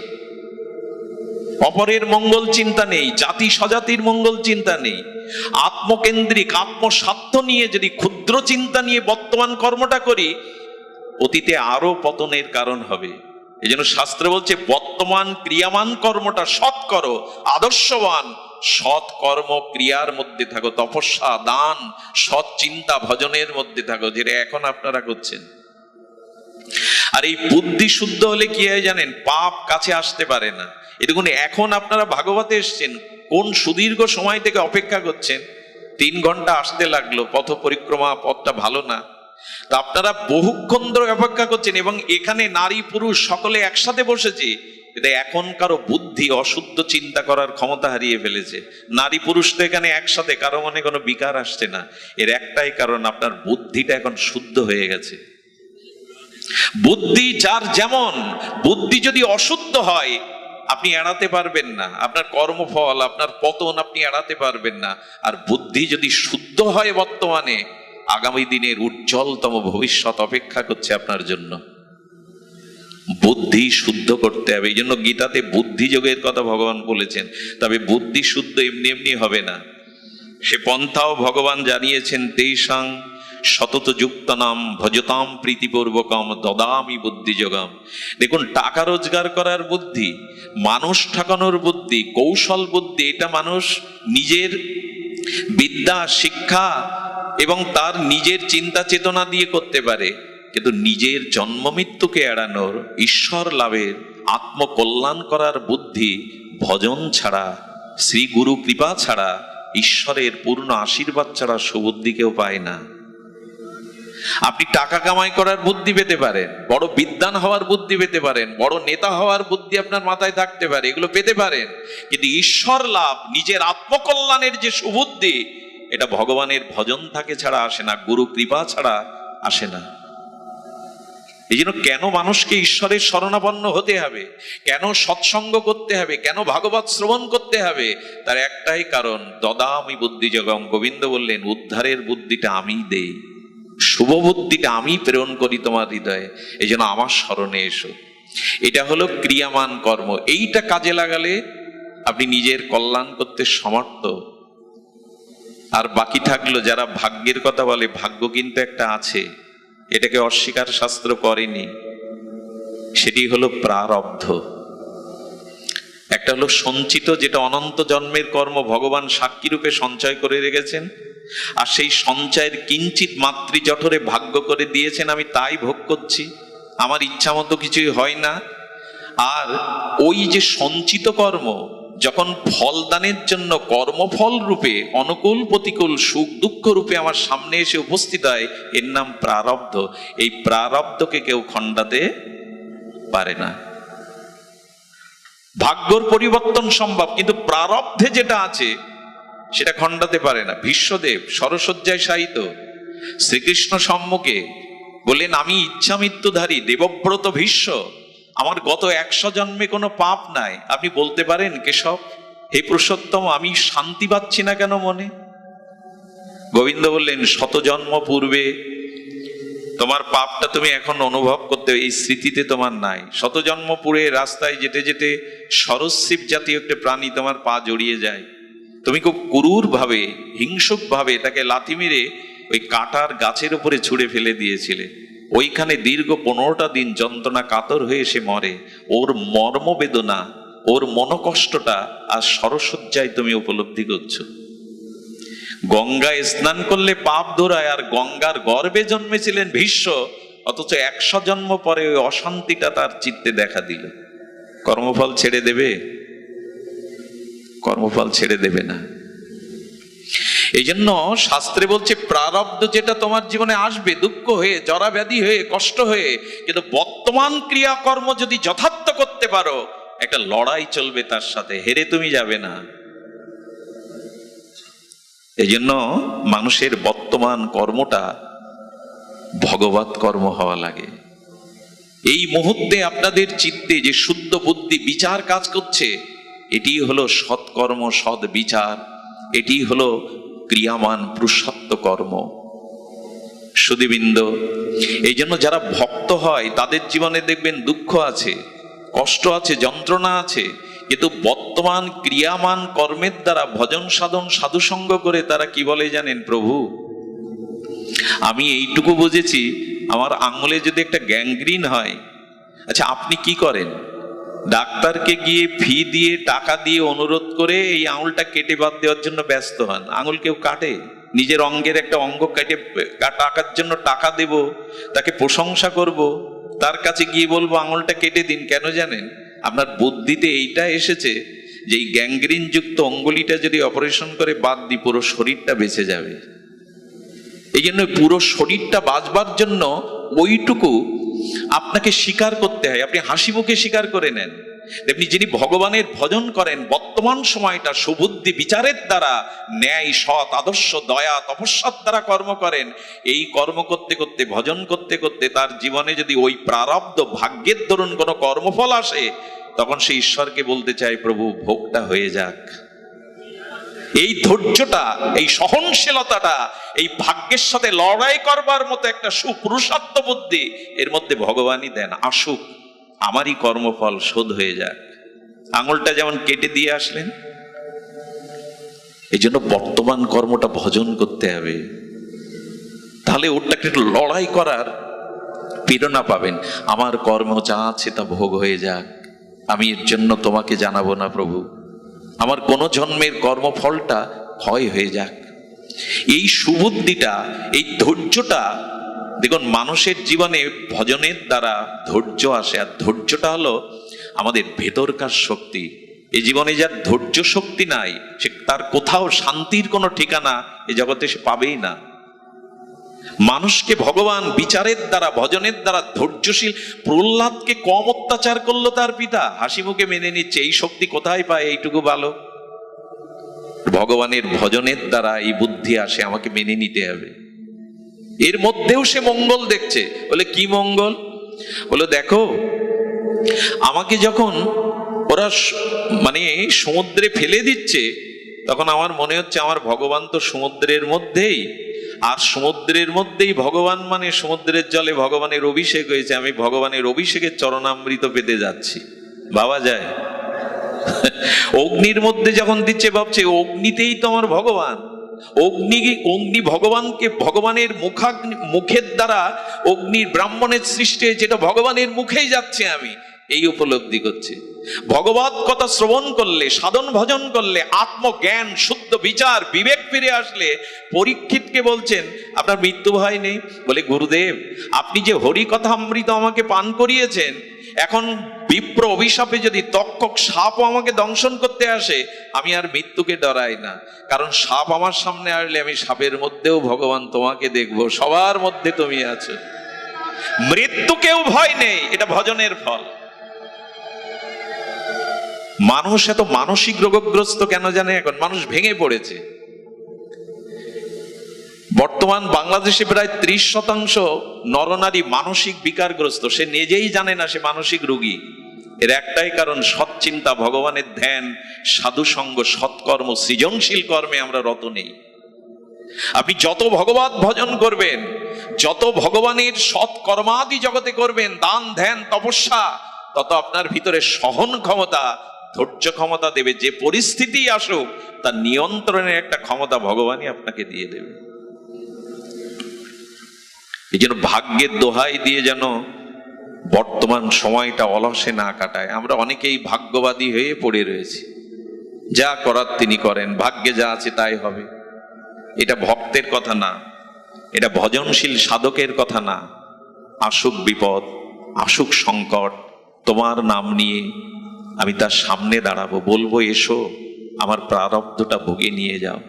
অপরের মঙ্গল চিন্তা নেই, জাতি স্বজাতির মঙ্গল চিন্তা নেই, আত্মকেন্দ্রিক আত্মস্বার্থ নিয়ে যদি ক্ষুদ্র চিন্তা নিয়ে বর্তমান কর্মটা করি, অতীতে আরো পতনের কারণ হবে। এই জন্য শাস্ত্র বলছে, বর্তমান ক্রিয়ামান কর্মটা সৎ করো, আদর্শবান সৎ কর্ম ক্রিয়ার মধ্যে থাকো, তপস্যা দান সৎ চিন্তা ভজনের মধ্যে থাকো, যেটা এখন আপনারা করছেন। আর এই বুদ্ধি শুদ্ধ হলে কি হয় জানেন? পাপ কাছে আসতে পারে না। এটুকুনি এখন আপনারা ভাগবতে এসছেন, কোন সুদীর্ঘ সময় থেকে অপেক্ষা করছেন, 3 ঘন্টা আসতে লাগলো, পথ পরিক্রমা, পথটা ভালো না, তা আপনারা বহুক্ষণ ধরে অপেক্ষা করছেন, এবং এখানে নারী পুরুষ সকলে একসাথে বসেছে। এটা এখনকারও বুদ্ধি অশুদ্ধ চিন্তা করার ক্ষমতা হারিয়ে ফেলেছে। নারী পুরুষ তো এখানে একসাথে, কারো মনে কোনো বিকার আসছে না। এর একটাই কারণ, আপনার বুদ্ধিটা এখন শুদ্ধ হয়ে গেছে। বুদ্ধি যার যেমন, বুদ্ধি যদি অশুদ্ধ হয় আপনি এড়াতে পারবেন না, আপনার কর্মফল আপনার পতন আপনি এড়াতে পারবেন না। আর বুদ্ধি যদি শুদ্ধ হয়, বর্তমানে আগামী দিনের উজ্জ্বলতম ভবিষ্যৎ অপেক্ষা করছে আপনার জন্য। বুদ্ধি শুদ্ধ করতে হবে। এই জন্য গীতাতে বুদ্ধি যোগের কথা ভগবান বলেছেন। তবে বুদ্ধি শুদ্ধ এমনি এমনি হবে না, সে পন্থাও ভগবান জানিয়েছেন। তেষাং সতত যুক্তানাম ভজতাম প্রীতিপূর্বকম দদামি বুদ্ধি যোগাম। দেখুন, টাকা রোজগার করার বুদ্ধি, মানুষ ঠকানোর বুদ্ধি, কৌশল বুদ্ধি, এটা মানুষ নিজের বিদ্যা শিক্ষা এবং তার নিজের চিন্তা চেতনা দিয়ে করতে পারে। কিন্তু নিজের জন্ম মৃত্যুকে এড়ানোর, ঈশ্বর লাভের, আত্মকল্যাণ করার বুদ্ধি ভজন ছাড়া, শ্রী গুরু কৃপা ছাড়া, ঈশ্বরের পূর্ণ আশীর্বাদ ছাড়া সুবুদ্ধি কেউ পায় না। আপনি টাকা কামাই করার বুদ্ধি পেতে পারেন, বড় বিদ্বান হওয়ার বুদ্ধি পেতে পারেন, বড় নেতা হওয়ার বুদ্ধি আপনার মাথায় থাকতে পারে, এগুলো পেতে পারেন, কিন্তু ঈশ্বর লাভ, নিজের আত্মকল্যাণের যে সুবুদ্ধি, এটা ভগবানের ভজন থাকে ছাড়া আসে না, গুরু কৃপা ছাড়া আসে না। এই জন্য কেন মানুষকে ঈশ্বরের শরণাপন্ন হতে হবে, কেন সৎসঙ্গ করতে হবে, কেন ভাগবত শ্রবণ করতে হবে, তার একটাই কারণ, দদামি বুদ্ধি যোগম। গোবিন্দ বললেন, উদ্ধারের বুদ্ধিটা আমি দেই, শুভ বুদ্ধিটা আমি প্রেরণ করি তোমার হৃদয়ে, এই জন্য আমার স্মরণে এসো। এটা হলো ক্রিয়ামান কর্ম। এইটা কাজে লাগালে আপনি নিজের কল্যাণ করতে সমর্থ। আর বাকি থাকলো, যারা ভাগ্যের কথা বলে, ভাগ্য কিন্তু একটা আছে, এটাকে অস্বীকার শাস্ত্র করেনি। সেটি হলো প্রারব্ধ। একটা হলো সঞ্চিত, যেটা অনন্ত জন্মের কর্ম ভগবান সাক্ষী রূপে সঞ্চয় করে রেখেছেন, আর সেই সঞ্চয়ের কিঞ্চিত মাতৃ জঠরে ভাগ্য করে দিয়েছেন, আমি তাই ভোগ করছি, আমার ইচ্ছা মতো কিছুই হয় না। আর ওই যে সঞ্চিত কর্ম যখন ফলদানের জন্য কর্মফল রূপে অনুকূল প্রতিকূল সুখ দুঃখ রূপে আমার সামনে এসে উপস্থিত হয়, এর নাম প্রারব্ধ। এই প্রারব্ধকে কেউ খণ্ডাতে পারে না। ভাগ্যর পরিবর্তন সম্ভব, কিন্তু প্রারব্ধে যেটা আছে সেটা খণ্ডাতে পারে না। ভীষ্মদেব সরসজ্জায় শায়িত, শ্রীকৃষ্ণ সম্মুখে বললেন, আমি ইচ্ছা মৃত্যুধারী দেবব্রত ভীষ্ম, আমার গত 100 জন্মে কোনো পাপ নাই। আপনি বলতে পারেন কেশব, হে পুরুষোত্তম, আমি শান্তি পাচ্ছি না কেন মনে? গোবিন্দ বললেন, 100 জন্ম পূর্বে তোমার পাপটা তুমি এখন অনুভব করতে, এই স্মৃতিতে তোমার নাই। 100 জন্ম পূর্বে রাস্তায় যেতে যেতে সরস্বীপ জাতীয় একটা প্রাণী তোমার পা জড়িয়ে যায়, তুমি খুব ক্রূর ভাবে হিংসুক ভাবে তাকে লাথি মেরে ওই কাটার গাছের উপরে ছুঁড়ে ফেলে দিয়েছিলে। ওইখানে দীর্ঘ 15টা দিন যন্ত্রণা কাতর হয়ে সে মরে। ওর মর্মবেদনা, ওর মনোকষ্টটা আর সরসজ্জায় তুমি উপলব্ধি করছো। গঙ্গায় স্নান করলে পাপ ধরায়, আর গঙ্গার গর্ভে জন্মেছিলেন ভীষ্ম, অথচ 100 জন্ম পরে ওই অশান্তিটা তার চিত্তে দেখা দিল। কর্মফল ছেড়ে দেবে? কর্মফল ছেড়ে দেবে না। এই জন্য শাস্ত্রে বলছে, প্রারব্ধ যেটা তোমার জীবনে আসবে দুঃখ হয়ে, জরা ব্যাধি হয়ে, কষ্ট হয়ে, কিন্তু বর্তমান ক্রিয়াকর্ম যদি যথার্থ করতে পারো, একটা লড়াই চলবে তার সাথে, হেরে তুমি যাবে না। এই জন্য মানুষের বর্তমান কর্মটা ভগবৎ কর্ম হওয়া লাগে। এই মুহূর্তে আপনাদের চিত্তে যে শুদ্ধ বুদ্ধি বিচার কাজ করছে, এটি হলো সৎকর্ম, সৎ বিচার, এটি হলো ক্রিয়ামান পুরুষার্থ কর্ম। সুধীবৃন্দ, এই জন্য যারা ভক্ত হয় তাদের জীবনে দেখবেন দুঃখ আছে, কষ্ট আছে, যন্ত্রণা আছে, কিন্তু বর্তমান ক্রিয়ামান কর্মের দ্বারা ভজন সাধন সাধুসঙ্গ করে তারা কি বলে জানেন? প্রভু, আমি এইটুকু বুঝেছি, আমার আঙুলে যদি একটা গ্যাংগ্রিন হয়, আচ্ছা আপনি কি করেন? ডাক্তারকে গিয়ে ফি দিয়ে টাকা দিয়ে অনুরোধ করে এই আঙুলটা কেটে বাদ দেওয়ার জন্য ব্যস্ত হন। আঙুল কেউ কাটে? নিজের অঙ্গের একটা অঙ্গ কেটে টাকার জন্য টাকা দেব, তাকে প্রশংসা করব, তার কাছে গিয়ে বলবো আঙুলটা কেটে দিন। কেন জানেন? আপনার বুদ্ধিতে এইটা এসেছে যে এই গ্যাংগ্রিন যুক্ত অঙ্গুলিটা যদি অপারেশন করে বাদ দিই, পুরো শরীরটা বেঁচে যাবে। এই জন্য পুরো শরীরটা বাঁচবার জন্য ওইটুকু আপনাকে স্বীকার করতে হয়। আপনি হাসি মুখে স্বীকার করে নেন। তেমনি যিনি ভগবানের ভজন করেন, বর্তমান সময়টা সুবুদ্ধি বিচারের দ্বারা, ন্যায়, সৎ, আদর্শ, দয়া, তপস্যার দ্বারা কর্ম করেন, এই কর্ম করতে করতে, ভজন করতে করতে তার জীবনে যদি ওই প্রারব্ধ ভাগ্যের দরুন কোনো কর্মফল আসে, তখন সে ঈশ্বরকে বলতে চায়, প্রভু ভোগটা হয়ে যাক। এই ধৈর্যটা, এই সহনশীলতাটা, এই ভাগ্যের সাথে লড়াই করবার মতো একটা সুপুরুষার্থ বুদ্ধি এর মধ্যে ভগবানই দেন। আসুক, আমারই কর্মফল শোধ হয়ে যাক। আঙুলটা যেমন কেটে দিয়ে আসলেন, এই জন্য বর্তমান কর্মটা ভজন করতে হবে, তাহলে ওটাকে একটু লড়াই করার প্রেরণা পাবেন। আমার কর্ম যা আছে তা ভোগ হয়ে যাক, আমি এর জন্য তোমাকে জানাবো না প্রভু, আমার কোন জন্মের কর্মফলটা ক্ষয় হয়ে যাক। এই সুবুদ্ধিটা, এই ধৈর্যটা, দেখুন মানুষের জীবনে ভজনের দ্বারা ধৈর্য আসে, আর ধৈর্যটা হলো আমাদের ভেতরকার শক্তি। এই জীবনে যার ধৈর্য শক্তি নাই, সে তার কোথাও শান্তির কোনো ঠিকানা এই জগতে সে পাবেই না। মানুষকে ভগবান বিচারের দ্বারা, ভজনের দ্বারা ধৈর্যশীল, প্রহ্লাদকে কম অত্যাচার করলো তার পিতা, হাসি মুখে মেনে নিচ্ছে। এই শক্তি কোথায় পায়? এইটুকু ভালো, ভগবানের ভজনের দ্বারা এই বুদ্ধি আসে, আমাকে মেনে নিতে হবে। এর মধ্যেও সে মঙ্গল দেখছে। বলে কি মঙ্গল? বলে দেখো, আমাকে যখন ওরা মানে সমুদ্রে ফেলে দিচ্ছে, তখন আমার মনে হচ্ছে আমার ভগবান তো সমুদ্রের মধ্যেই, আর সমুদ্রের মধ্যেই ভগবান, মানে সমুদ্রের জলে ভগবানের অভিষেক হয়েছে, আমি ভগবানের অভিষেকের চরণামৃত পেতে যাচ্ছি। ভাবা যায়? অগ্নির মধ্যে যখন দিচ্ছে ভাবছে অগ্নিতেই তো আমার ভগবান। অগ্নি ভগবানকে, ভগবানের মুখের দ্বারা অগ্নির ব্রাহ্মণের সৃষ্টি, যেটা ভগবানের মুখেই যাচ্ছে আমি, এই উপলব্ধি করছে। ভগবত কথা শ্রবণ করলে, সাধন ভজন করলে, আত্মজ্ঞান, শুদ্ধ বিচার, বিবেক ফিরে আসলে পরীক্ষিতকে বলছেন আপনার মৃত্যু ভয় নেই। বলে গুরুদেব, আপনি যে হরি কথা অমৃত আমাকে পান করিয়েছেন, এখন বিপ্র অভিশাপে যদি তক্ষক সাপও আমাকে দংশন করতে আসে, আমি আর মৃত্যুকে ডরাই না। কারণ সাপ আমার সামনে আসলে আমি সাপের মধ্যেও ভগবান তোমাকে দেখব, সবার মধ্যে তুমি আছো। মৃত্যুকেও ভয় নেই, এটা ভজনের ফল। মানুষ এত মানসিক রোগগ্রস্ত কেন জানে? এখন মানুষ ভেঙে পড়েছে। বর্তমান বাংলাদেশে প্রায় 30% নরনারী মানসিক বিকারগ্রস্ত। সে নিজেই জানে না সে মানসিক রোগী। এর একটাই কারণ, সৎচিন্তা, ভগবানের ধ্যান, সাধুসঙ্গ, সৎকর্ম, সৃজনশীল কর্মে আমরা রত নেই। আপনি যত ভগবত ভজন করবেন, যত ভগবানের সৎকর্মাদি জগতে করবেন, দান ধ্যান তপস্যা, তত আপনার ভিতরে সহন ক্ষমতা, ধৈর্য ক্ষমতা দেবে। যে পরিস্থিতি আসুক তার নিয়ন্ত্রণের একটা ক্ষমতা ভগবানই আপনাকে দিয়ে দেবে। এই জন্য ভাগ্যের দোহাই দিয়ে যেন বর্তমান সময়টা অলসে না কাটায়। আমরা অনেকেই ভাগ্যবাদী হয়ে পড়ে রয়েছি, যা করার তিনি করেন, ভাগ্যে যা আছে তাই হবে। এটা ভক্তের কথা না, এটা ভজনশীল সাধকের কথা না। আসুক বিপদ, আসুক সংকট, তোমার নাম নিয়ে আমি তার সামনে দাঁড়াবো, বলবো এসো আমার প্রারব্ধটা ভোগে নিয়ে যাও।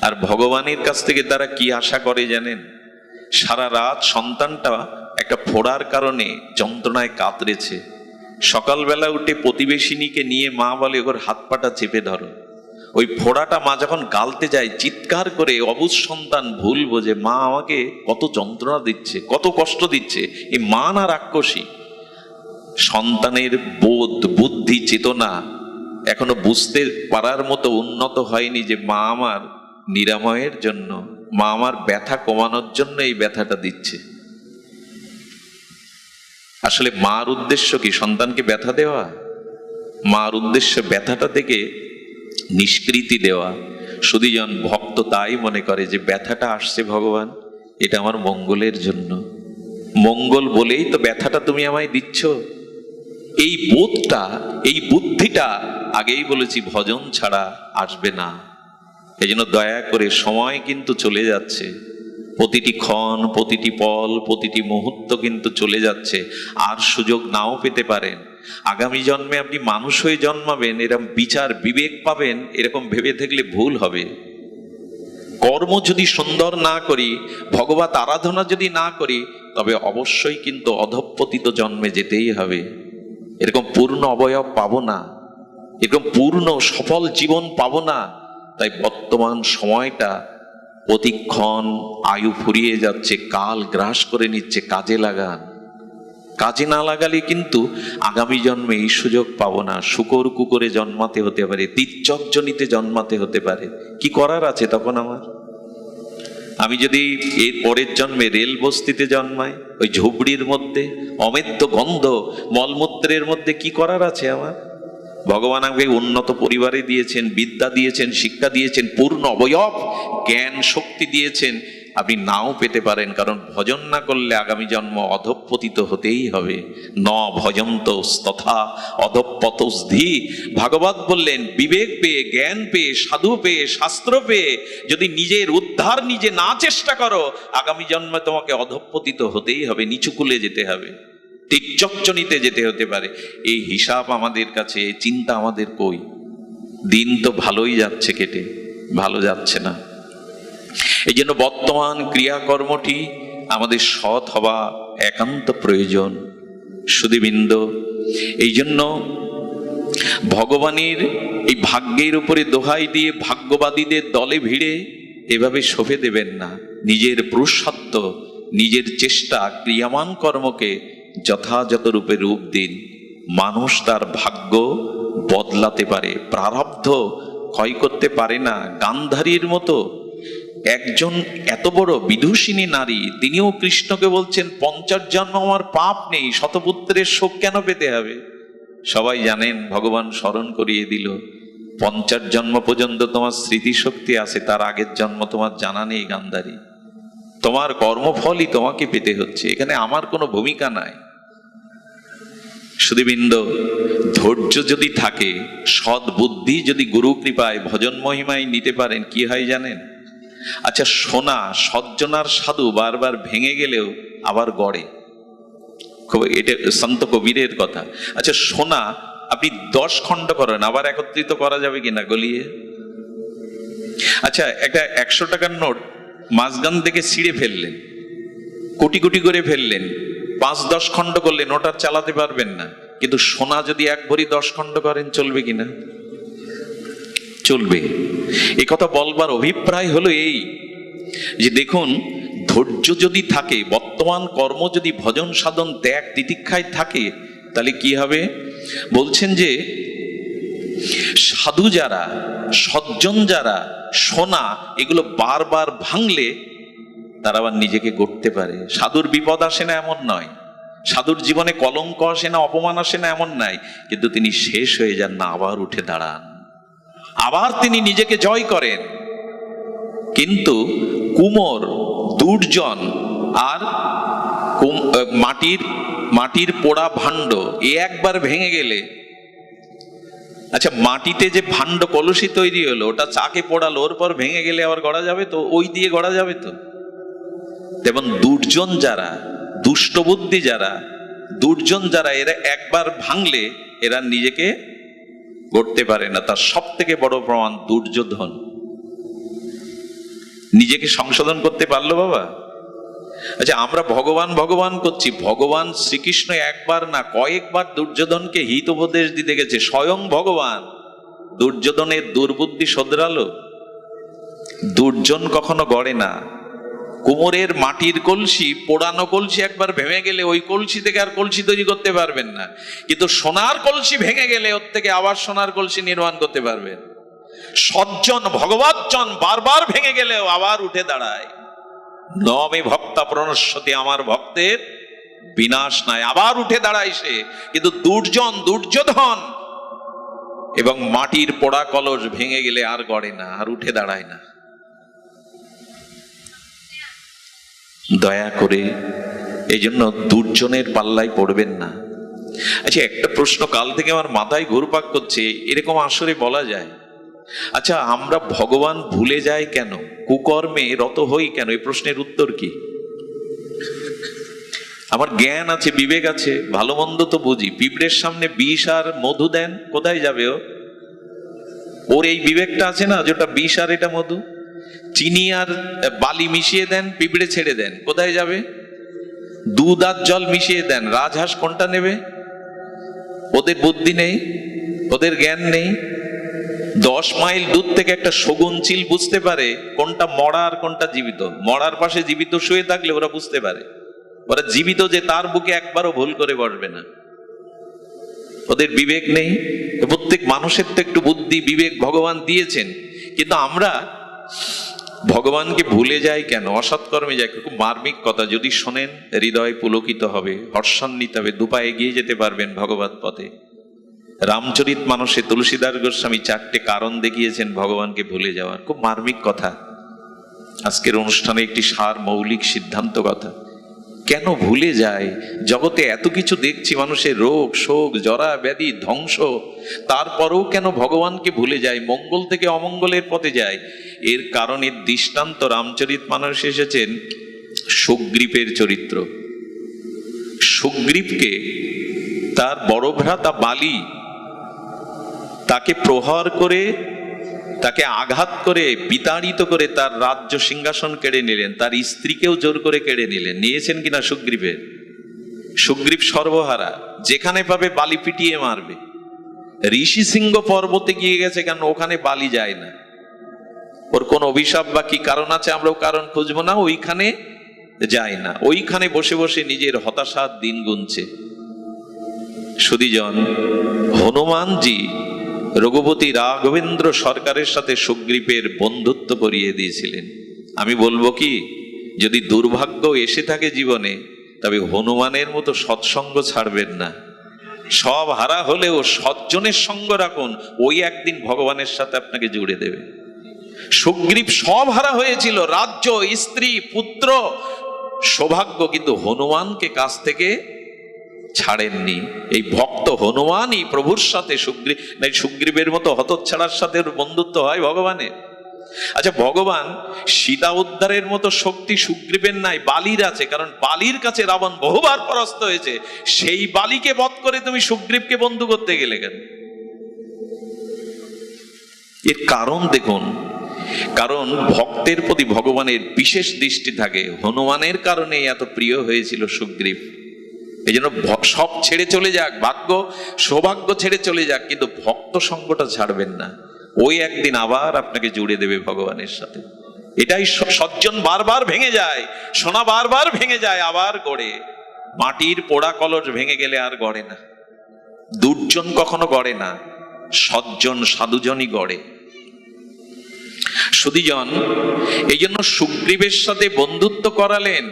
আর ভগবানের কাছ থেকে তারা কি আশা করে জানেন? সারা রাত সন্তানটা একটা ফোড়ার কারণে যন্ত্রণায় কাতরেছে, সকালবেলা উঠে প্রতিবেশিনীকে নিয়ে মা বলে ওর হাত পাটা চেপে ধরো। ওই ফোড়াটা মা যখন গালতে যায়, চিৎকার করে অবুঝ সন্তান ভুল বোঝে মা আমাকে কত যন্ত্রণা দিচ্ছে, কত কষ্ট দিচ্ছে। এই মা না রাক্ষসী? সন্তানের বোধ, বুদ্ধি, চেতনা এখনো বুঝতে পারার মতো উন্নত হয়নি যে মা আমার নিরাময়ের জন্য, মা আমার ব্যথা কমানোর জন্য এই ব্যথাটা দিচ্ছে। আসলে মার উদ্দেশ্য কি? সন্তানকে ব্যথা দেওয়া? মার উদ্দেশ্য ব্যথাটা থেকে নিষ্কৃতি দেওয়া। সুধীজন ভক্ত তাই মনে করে যে ব্যথাটা আসছে ভগবান, এটা আমার মঙ্গলের জন্য, মঙ্গল বলেই তো ব্যথাটা তুমি আমায় দিচ্ছ। এই বোধটা, এই বুদ্ধিটা, আগেই বলেছি ভজন ছাড়া আসবে না। এই জন্য দয়া করে, সময় কিন্তু চলে যাচ্ছে, প্রতিটি ক্ষণ, প্রতিটি পল, প্রতিটি মুহূর্ত কিন্তু চলে যাচ্ছে, আর সুযোগ নাও পেতে পারেন। আগামী জন্মে আপনি মানুষ হয়ে জন্মাবেন, এরকম বিচার বিবেক পাবেন, এরকম ভেবে থাকলে ভুল হবে। কর্ম যদি সুন্দর না করি, ভগবত আরাধনা যদি না করি, তবে অবশ্যই কিন্তু অধঃপতিত জন্মে যেতেই হবে। এরকম পূর্ণ অবয়ব পাবো না, এরকম পূর্ণ সফল জীবন পাবো না। তাই বর্তমান সময়টা প্রতিক্ষণ আয়ু ফুরিয়ে যাচ্ছে, কাল গ্রাস করে নিচ্ছে, কাজে লাগান। কাজে না লাগালে কিন্তু আগামী জন্মে এই সুযোগ পাবো না। শুকর কুকুরে জন্মাতে হতে পারে, তীর্যকজনিতে জন্মাতে হতে পারে। কি করার আছে তখন আমার? আমি যদি এর পরের জন্মে রেল বস্তিতে জন্মাই, ওই ঝুপড়ির মধ্যে অমেদ্য গন্ধ মলমূত্রের মধ্যে, কি করার আছে আমার? ভগবান আমাকে উন্নত পরিবারে দিয়েছেন, বিদ্যা দিয়েছেন, শিক্ষা দিয়েছেন, পূর্ণ অবয়ব জ্ঞান শক্তি দিয়েছেন। আপনি নাও পেতে পারেন, কারণ ভজন না করলে আগামী জন্ম অধঃপতিত হতেই হবে। ন ভজন্ত তথা অধঃপতস্ধি। ভাগবত বললেন, বিবেক পেয়ে, জ্ঞান পেয়ে, সাধু পেয়ে, শাস্ত্র পেয়ে যদি নিজের উদ্ধার নিজে না চেষ্টা করো, আগামী জন্মে তোমাকে অধঃপতিত হতেই হবে, নিচুকুলে যেতে হবে, তীর্যকজনিতে যেতে হতে পারে। এই হিসাব আমাদের কাছে, এই চিন্তা আমাদের কই? দিন তো ভালোই যাচ্ছে কেটে, ভালো যাচ্ছে না। এই জন্য বর্তমান ক্রিয়াকর্মটি আমাদের সৎ হওয়া একান্ত প্রয়োজন। সুধীবৃন্দ, এই জন্য ভগবানের এই ভাগ্যের উপরে দোহাই দিয়ে ভাগ্যবাদীদের দলে ভিড়ে এভাবে শোভে দেবেন না। নিজের পুরুষার্থ, নিজের চেষ্টা, ক্রিয়ামান কর্মকে যথাযথ রূপে রূপ দিন। মানুষ তার ভাগ্য বদলাতে পারে, প্রারব্ধ ক্ষয় করতে পারে না। গান্ধারীর মতো একজন এত বড় বিদুষিনী নারী, তিনিও কৃষ্ণকে বলছেন 50 জন্ম আমার পাপ নেই, শতপুত্রের শোক কেন পেতে হবে? সবাই জানেন, ভগবান স্মরণ করিয়ে দিল, 50 জন্ম পর্যন্ত তোমার স্মৃতিশক্তি আছে, তার আগের জন্ম তোমার জানা নেই গান্ধারী। তোমার কর্মফলই তোমাকে পেতে হচ্ছে, এখানে আমার কোনো ভূমিকা নাই। সুধীবৃন্দ, ধৈর্য যদি থাকে, সৎ বুদ্ধি যদি গুরু কৃপায় ভজন মহিমায় নিতে পারেন, কি হয় জানেন? আচ্ছা, সোনা সজ্জনার সাধু বারবার ভেঙে গেলেও আবার গড়ে। এটা সন্ত কবিরের কথা। আচ্ছা, সোনা আপনি 10 খণ্ড করেন, আবার একত্রিত করা যাবে কিনা গলিয়ে? আচ্ছা, একটা 100 টাকার নোট মাঝখান থেকে ছিঁড়ে ফেললেন, কোটি কোটি করে ফেললেন, 5-10 খণ্ড করলেন, ওটা চালাতে পারবেন না। কিন্তু সোনা যদি 1 ভরি 10 খণ্ড করেন, চলবে কিনা? চলবে। এ কথা বলবার অভিপ্রায় হলো এই যে দেখুন, ধৈর্য যদি থাকে, বর্তমান কর্ম যদি ভজন সাধন ত্যাগ তিতিক্ষায় থাকে, তাহলে কি হবে? বলছেন যে সাধু যারা, সজ্জন যারা, সোনা এগুলো বারবার ভাঙলে তারা আবার নিজেকে গড়তে পারে। সাধুর বিপদ আসে না এমন নয়, সাধুর জীবনে কলঙ্ক আসে না, অপমান আসে না এমন নাই, কিন্তু তিনি শেষ হয়ে যান না, আবার উঠে দাঁড়ান, আবার তিনি নিজেকে জয় করেন। কিন্তু কুমোর, দুর্জন আর মাটির পোড়া ভাণ্ড এ একবার ভেঙে গেলে, আচ্ছা মাটিতে যে ভাণ্ড কলসি তৈরি হলো, ওটা চাকে পোড়ালো, ওর পর ভেঙে গেলে আবার গড়া যাবে তো? ওই দিয়ে গড়া যাবে তো? তেমন দুর্জন যারা, দুষ্টবুদ্ধি যারা, দুর্জন যারা, এরা একবার ভাঙলে এরা নিজেকে গড়তে পারে না। তার সব থেকে বড় প্রমাণ দুর্যোধন। নিজেকে সংশোধন করতে পারলো বাবা? আচ্ছা, আমরা ভগবান ভগবান করছি, ভগবান শ্রীকৃষ্ণ একবার না কয়েকবার দুর্যোধনকে হিতোপদেশ দিতে গেছে। স্বয়ং ভগবান দুর্যোধনের দুর্বুদ্ধি শোধরালো। দুর্জন কখনো গড়ে না। কুমোরের মাটির কলসি, পোড়ানো কলসি একবার ভেঙে গেলে ওই কলসি থেকে আর কলসি তৈরি করতে পারবেন না, কিন্তু সোনার কলসি ভেঙে গেলে ওর থেকে আবার সোনার কলসি নির্মাণ করতে পারবেন। সজ্জন ভগবৎজন বারবার ভেঙে গেলেও আবার উঠে দাঁড়ায়। নমে ভক্তা প্রণশ্যতি, আমার ভক্তের বিনাশ নাই, আবার উঠে দাঁড়ায় সে। কিন্তু দুর্জন, দুর্যোধন এবং মাটির পোড়া কলস ভেঙে গেলে আর গড়ে না, আর উঠে দাঁড়ায় না। দয়া করে এই জন্য দুর্জনের পাল্লায় পড়বেন না। আচ্ছা, একটা প্রশ্ন কাল থেকে আমার মাথায় ঘুরপাক করছে, এরকম আসরে বলা যায়? আচ্ছা, আমরা ভগবান ভুলে যাই কেন, কুকর্মে রত হই কেন? এই প্রশ্নের উত্তর কি? আমার জ্ঞান আছে, বিবেক আছে, ভালো মন্দ তো বুঝি। পিঁপড়ের সামনে বিষ আর মধু দেন, কোথায় যাবে ও? ওর এই বিবেকটা আছে না যেটা বিষ আর এটা মধু? চিনি আর বালি মিশিয়ে দেন, পিঁপড়ে ছেড়ে দেন, কোথায় যাবে? দুধ আর জল মিশিয়ে দেন, রাজহাঁস কোনটা নেবে? ওদের বুদ্ধি নেই, ওদের জ্ঞান নেই। 10 মাইল দূর থেকে একটা শগুন চিল বুঝতে পারে কোনটা মরা আর কোনটা জীবিত। মরার পাশে জীবিত শুয়ে থাকলে ওরা বুঝতে পারে, ওরা জীবিত যে তার বুকে একবারও ভুল করে বসবে না। ওদের বিবেক নেই। প্রত্যেক মানুষের তো একটু বুদ্ধি বিবেক ভগবান দিয়েছেন, কিন্তু আমরা ভগবানকে ভুলে যাই কেন, অসৎকর্মে যাই। খুব মার্মিক কথা, যদি শোনেন হৃদয় পুলকিত হবে, হর্ষান্বিত হবে, দুপায়ে এগিয়ে যেতে পারবেন ভগবত পথে। রামচরিত মানসে তুলসীদাস গোস্বামী 4টে কারণ দেখিয়েছেন ভগবানকে ভুলে যাওয়ার। খুব মার্মিক কথা। আজকের অনুষ্ঠানে একটি সার মৌলিক সিদ্ধান্ত কথা, কেন ভুলে যায়? জগতে এত কিছু দেখছি, মানুষের রোগ শোক জরা ব্যাধি ধ্বংস, তারপরেও কেন ভগবানকে ভুলে যায়, মঙ্গল থেকে অমঙ্গলের পথে যায়? এর কারণের দৃষ্টান্ত রামচরিত মানসে এসেছেন সুগ্রীবের চরিত্র। সুগ্রীবকে তার বড় ভ্রাতা বালি তাকে প্রহার করে, তাকে আঘাত করে, বিতাড়িত করে তার রাজ্য সিংহাসন কেড়ে নিলেন, তার স্ত্রীকেও জোর করে কেড়ে নিলেন। নিয়েছেন কিনা সুগ্রীবের? সুগ্রীব সর্বহারা, যেখানে পাবে বালি পিটিয়ে মারবে। ঋষি সিংহ পর্বতে গিয়ে গেছে কেন? ওখানে বালি যায় না। ওর কোন অভিশাপ বা কি কারণ আছে, আমরাও কারণ খুঁজবো না, ওইখানে যায় না। ওইখানে বসে বসে নিজের হতাশার দিন গুনছে। সুধীজন, হনুমানজি রঘুপতি রাঘবেন্দ্র সরকারের সাথে সুগ্রীবের বন্ধুত্ব করিয়ে দিয়েছিলেন। আমি বলবো কি, যদি দুর্ভাগ্য এসে থাকে জীবনে, তবে হনুমানের মতো সৎসঙ্গ ছাড়বেন না। সব হারা হলেও সজ্জনের সঙ্গ রাখুন, ওই একদিন ভগবানের সাথে আপনাকে জুড়ে দেবে। সুগ্রীব সব হারা হয়েছিল, রাজ্য, স্ত্রী, পুত্র, সৌভাগ্য, কিন্তু হনুমানকে কাছ থেকে ছাড়েননি। এই ভক্ত হনুমানই প্রভুর সাথে সুগ্রীবের মতো হতচ্ছাড়ার সাথে বন্ধুত্ব হয় ভগবানের। আচ্ছা, ভগবান সীতা উদ্ধারের মতো শক্তি সুগ্রীবের নাই, বালির আছে। কারণ বালির কাছে রাবণ বহুবার পরাস্ত হয়েছে। সেই বালিকে বধ করে তুমি সুগ্রীবকে বন্ধু করতে গেলে কেন? এর কারণ দেখুন, কারণ ভক্তের প্রতি ভগবানের বিশেষ দৃষ্টি থাকে। হনুমানের কারণে এত প্রিয় হয়েছিল সুগ্রীব। এই জন্য সব ছেড়ে চলে যাক, ভাগ্য সৌভাগ্য ছেড়ে চলে যাক, কিন্তু ভক্ত সঙ্গটা ছাড়বেন না। ওই একদিন আবার আপনাকে জুড়ে দেবে ভগবানের সাথে। এটাই সজ্জন বারবার ভেঙে যায়, সোনা বারবার ভেঙে যায়, আবার গড়ে। মাটির পোড়া কলস ভেঙে গেলে আর গড়ে না, দুর্জন কখনো গড়ে না, সজ্জন সাধুজনই গড়ে। সুধীজন, এই জন্য সুগ্রীবের সাথে বন্ধুত্ব করালেন।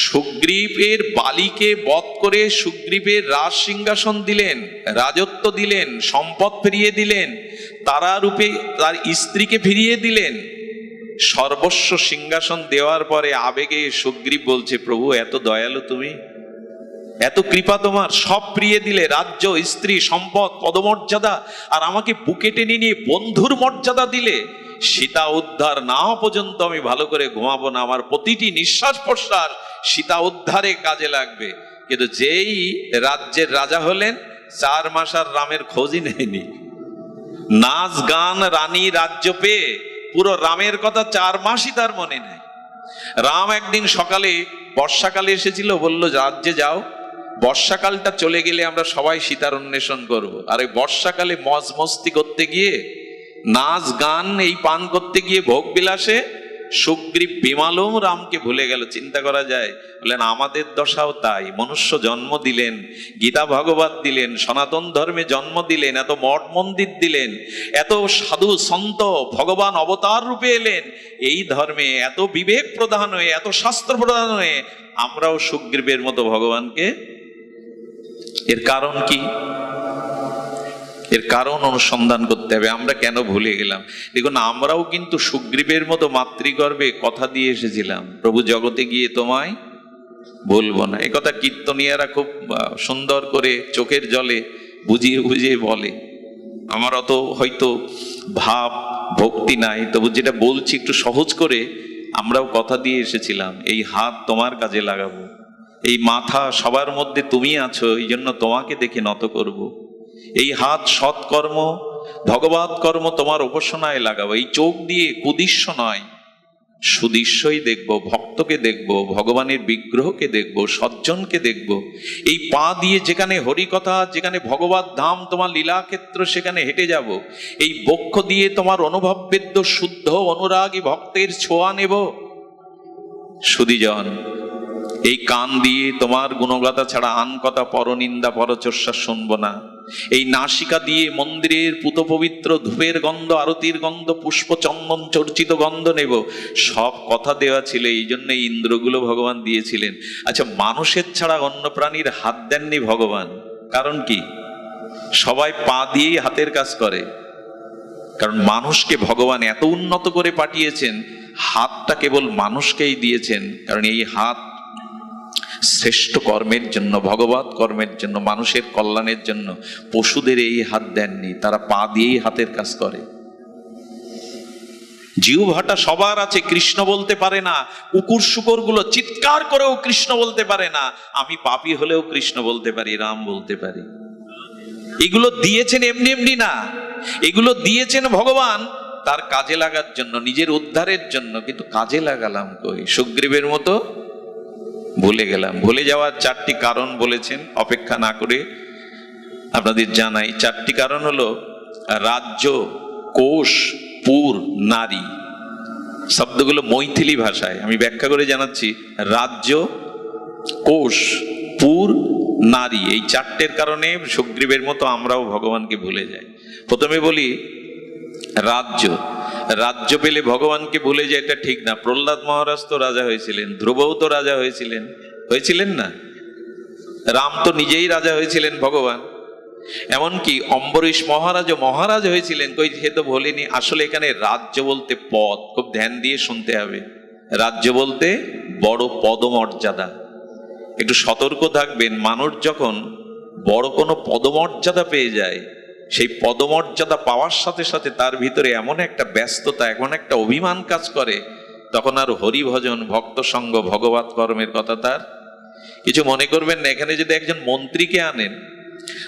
সুগ্রীবের বালিকে বধ করে সুগ্রীবের রাজ সিংহাসন দিলেন, রাজত্ব দিলেন, সম্পদ ফিরিয়ে দিলেন, তারা রূপে তার স্ত্রীকে ফিরিয়ে দিলেন। সর্বস্ব সিংহাসন দেওয়ার পরে আবেগে সুগ্রীব বলছে, প্রভু এত দয়ালু তুমি, এত কৃপা তোমার, সব ফিরিয়ে দিলে, রাজ্য, স্ত্রী, সম্পদ, পদমর্যাদা, আর আমাকে বুকে টেনে নিয়ে বন্ধুর মর্যাদা দিলে। সীতা উদ্ধার না পর্যন্ত আমি ভালো করে ঘুমাবো না, আমার প্রতিটি নিঃশ্বাস প্রশ্বাস সীতা উদ্ধারে কাজে লাগবে। কিন্তু যেই রাজ্যের রাজা হলেন, 4 মাস আর রামের খোঁজই নেয়নি। নাচ গান রানী রাজ্য পেয়ে পুরো রামের কথা 4 মাসই তার মনে নেই। রাম একদিন সকালে, বর্ষাকালে এসেছিল, বলল রাজ্যে যাও, বর্ষাকালটা চলে গেলে আমরা সবাই সীতার অন্বেষণ করবো। আর ওই বর্ষাকালে মজ মস্তি করতে গিয়ে, নাচ গান এই পান করতে গিয়ে, ভোগ বিলাসে সুগ্রীব বিমালম রামকে ভুলে গেল। চিন্তা করা যায়? বললেন আমাদের দশাও তাই। মনুষ্য জন্ম দিলেন, গীতা ভাগবত দিলেন, সনাতন ধর্মে জন্ম দিলেন, এত মঠ মন্দির দিলেন, এত সাধু সন্ত ভগবান অবতার রূপে এলেন। এই ধর্মে এত বিবেক প্রধান হয়ে, এত শাস্ত্র প্রধান হয়ে আমরাও সুগ্রীবের মতো ভগবানকে, এর কারণ কি? এর কারণ অনুসন্ধান করতে হবে। আমরা কেন ভুলে গেলাম? দেখুন, আমরাও কিন্তু সুগ্রীবের মতো মাতৃগর্ভে কথা দিয়ে এসেছিলাম, প্রভু জগতে গিয়ে তোমায় বলবো না। এই কথা কীর্তনীয়ারা খুব সুন্দর করে চোখের জলে বুঝিয়ে বুঝিয়ে বলে। আমার অত হয়তো ভাব ভক্তি নাই, তবু যেটা বলছি একটু সহজ করে। আমরাও কথা দিয়ে এসেছিলাম, এই হাত তোমার কাজে লাগাবো, এই মাথা সবার মধ্যে তুমি আছো, এই জন্য তোমাকে দেখে নত করব। এই হাত সৎকর্ম ভগবত কর্ম তোমার উপাসনায় লাগাবো। এই চোখ দিয়ে কুদৃশ্য নয়, সুদৃশ্যই দেখবো, ভক্তকে দেখবো, ভগবানের বিগ্রহকে দেখবো, সজ্জনকে দেখবো। এই পা দিয়ে যেখানে হরিকথা, যেখানে ভগবত ধাম তোমার লীলাক্ষেত্র, সেখানে হেঁটে যাব। এই বক্ষ দিয়ে তোমার অনুভববেদ্য শুদ্ধ অনুরাগী ভক্তের ছোঁয়া নেব। সুধীজন, এই কান দিয়ে তোমার গুণগাথা ছাড়া আন কথা, পরনিন্দা পরচর্চা শুনবো না। এই নাসিকা দিয়ে মন্দিরের পুত পবিত্র ধূপের গন্ধ, আরতির গন্ধ, পুষ্প চন্দন চর্চিত গন্ধ নেব। সব কথা দেওয়া ছিল, এই জন্য ইন্দ্রগুলো ভগবান দিয়েছিলেন। আচ্ছা, মানুষের ছাড়া অন্য প্রাণীর হাত দেননি ভগবান, কারণ কি? সবাই পা দিয়েই হাতের কাজ করে। কারণ মানুষকে ভগবান এত উন্নত করে পাঠিয়েছেন, হাতটা কেবল মানুষকেই দিয়েছেন। কারণ এই হাত শ্রেষ্ঠ কর্মের জন্য, ভগবত কর্মের জন্য, মানুষের কল্যাণের জন্য। পশুদের এই হাত দেননি, তারা পা দিয়েই হাতের কাজ করে। জিহ্বাটা সবার আছে, কৃষ্ণ বলতে পারে না। কুকুর শুকর গুলো চিৎকার করেও কৃষ্ণ বলতে পারে না। আমি পাপী হলেও কৃষ্ণ বলতে পারি, রাম বলতে পারি। এগুলো দিয়েছেন এমনি এমনি না, এগুলো দিয়েছেন ভগবান তার কাজে লাগার জন্য, নিজের উদ্ধারের জন্য। কিন্তু কাজে লাগালাম কই? সুগ্রীবের মতো ভুলে গেলাম। ভুলে যাওয়ার 4টি কারণ বলেছেন, অপেক্ষা না করে আপনাদের জানাই। 4টি কারণ হলো রাজ্য, কোষ, পুর, নারী। শব্দগুলো মৈথিলি ভাষায়, আমি ব্যাখ্যা করে জানাচ্ছি। রাজ্য, কোষ, পুর, নারী, এই 4টের কারণে সুগ্রীবের মতো আমরাও ভগবানকে ভুলে যাই। প্রথমে বলি রাজ্য। রাজ্য পেলে ভগবানকে ভুলে যায়, এটা ঠিক না। প্রহ্লাদ মহারাজ তো রাজা হয়েছিলেন, ধ্রুবও তো রাজা হয়েছিলেন, হয়েছিলেন না? রাম তো নিজেই রাজা হয়েছিলেন, ভগবান। এমনকি অম্বরীশ মহারাজও মহারাজ হয়েছিলেন, কই সে তো বলেনি। আসলে এখানে রাজ্য বলতে পদ, খুব ধ্যান দিয়ে শুনতে হবে। রাজ্য বলতে বড় পদমর্যাদা। একটু সতর্ক থাকবেন। মানুষ যখন বড় কোনো পদমর্যাদা পেয়ে যায়, সেই পদমর্যাদা পাওয়ার সাথে সাথে তার ভিতরে এমন একটা ব্যস্ততা, এমন একটা অভিমান কাজ করে, তখন আর হরিভজন, ভক্ত সঙ্গ, ভগবত কর্মের কথা তার কিছু মনে করবেন না। এখানে যদি একজন মন্ত্রীকে আনেন,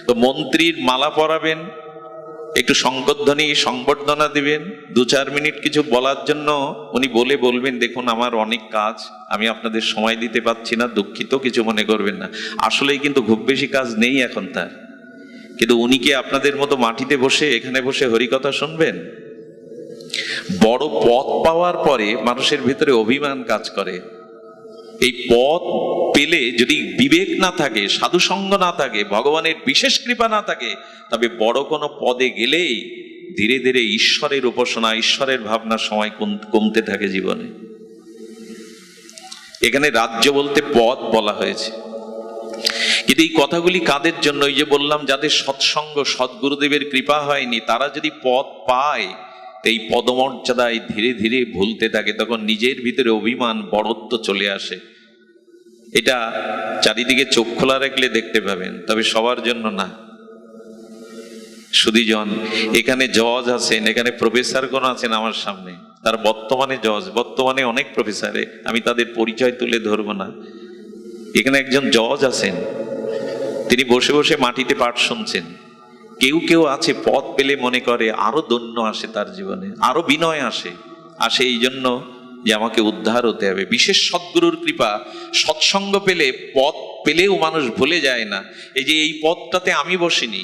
তো মন্ত্রীর মালা পরাবেন, একটু সংবর্ধনী সংবর্ধনা দিবেন, 2-4 মিনিট কিছু বলার জন্য উনি বলবেন, দেখুন আমার অনেক কাজ, আমি আপনাদের সময় দিতে পারছি না, দুঃখিত, কিছু মনে করবেন না। আসলেই কিন্তু খুব বেশি কাজ নেই এখন তার, কিন্তু উনি কি আপনাদের মতো মাটিতে বসে, এখানে বসে হরিকথা শুনবেন? বড় পদ পাওয়ার পরে মানুষের ভিতরে অভিমান কাজ করে। এই পদ পেলে যদি বিবেক না থাকে, সাধুসঙ্গ না থাকে, ভগবানের বিশেষ কৃপা না থাকে, তবে বড় কোনো পদে গেলেই ধীরে ধীরে ঈশ্বরের উপাসনা, ঈশ্বরের ভাবনার সময় কমতে থাকে জীবনে। এখানে রাজ্য বলতে পদ বলা হয়েছে, কিন্তু এই কথাগুলি কাদের জন্য? এই যে বললাম, যাদের সৎসঙ্গ, সদ্গুরুদেবের কৃপা হয়নি, তারা যদি পদ পায়, এই পদমর্যাদায় ধীরে ধীরে ভুলতে থাকে, তখন নিজের ভিতরে অভিমান, বড়ত্ব চলে আসে। এটা চারিদিকে চোখ খোলা রাখলে দেখতে পাবেন, তবে সবার জন্য না। সুধীজন, এখানে জজ আছেন, এখানে প্রফেসর কোন আছেন আমার সামনে, তার বর্তমানে জজ, বর্তমানে অনেক প্রফেসরে, আমি তাদের পরিচয় তুলে ধরবো না। এখানে একজন জজ আছেন, তিনি বসে বসে মাটিতে পাঠ শুনছেন। কেউ কেউ আছে পদ পেলে মনে করে আরো দৈন্য আসে তার জীবনে, আরো বিনয় আসে এই জন্য যে আমাকে উদ্ধার হতে হবে। বিশেষ সদ্গুরুর কৃপা, সৎসঙ্গ পেলে, পদ পেলেও মানুষ ভুলে যায় না। এই যে এই পদটাতে আমি বসিনি,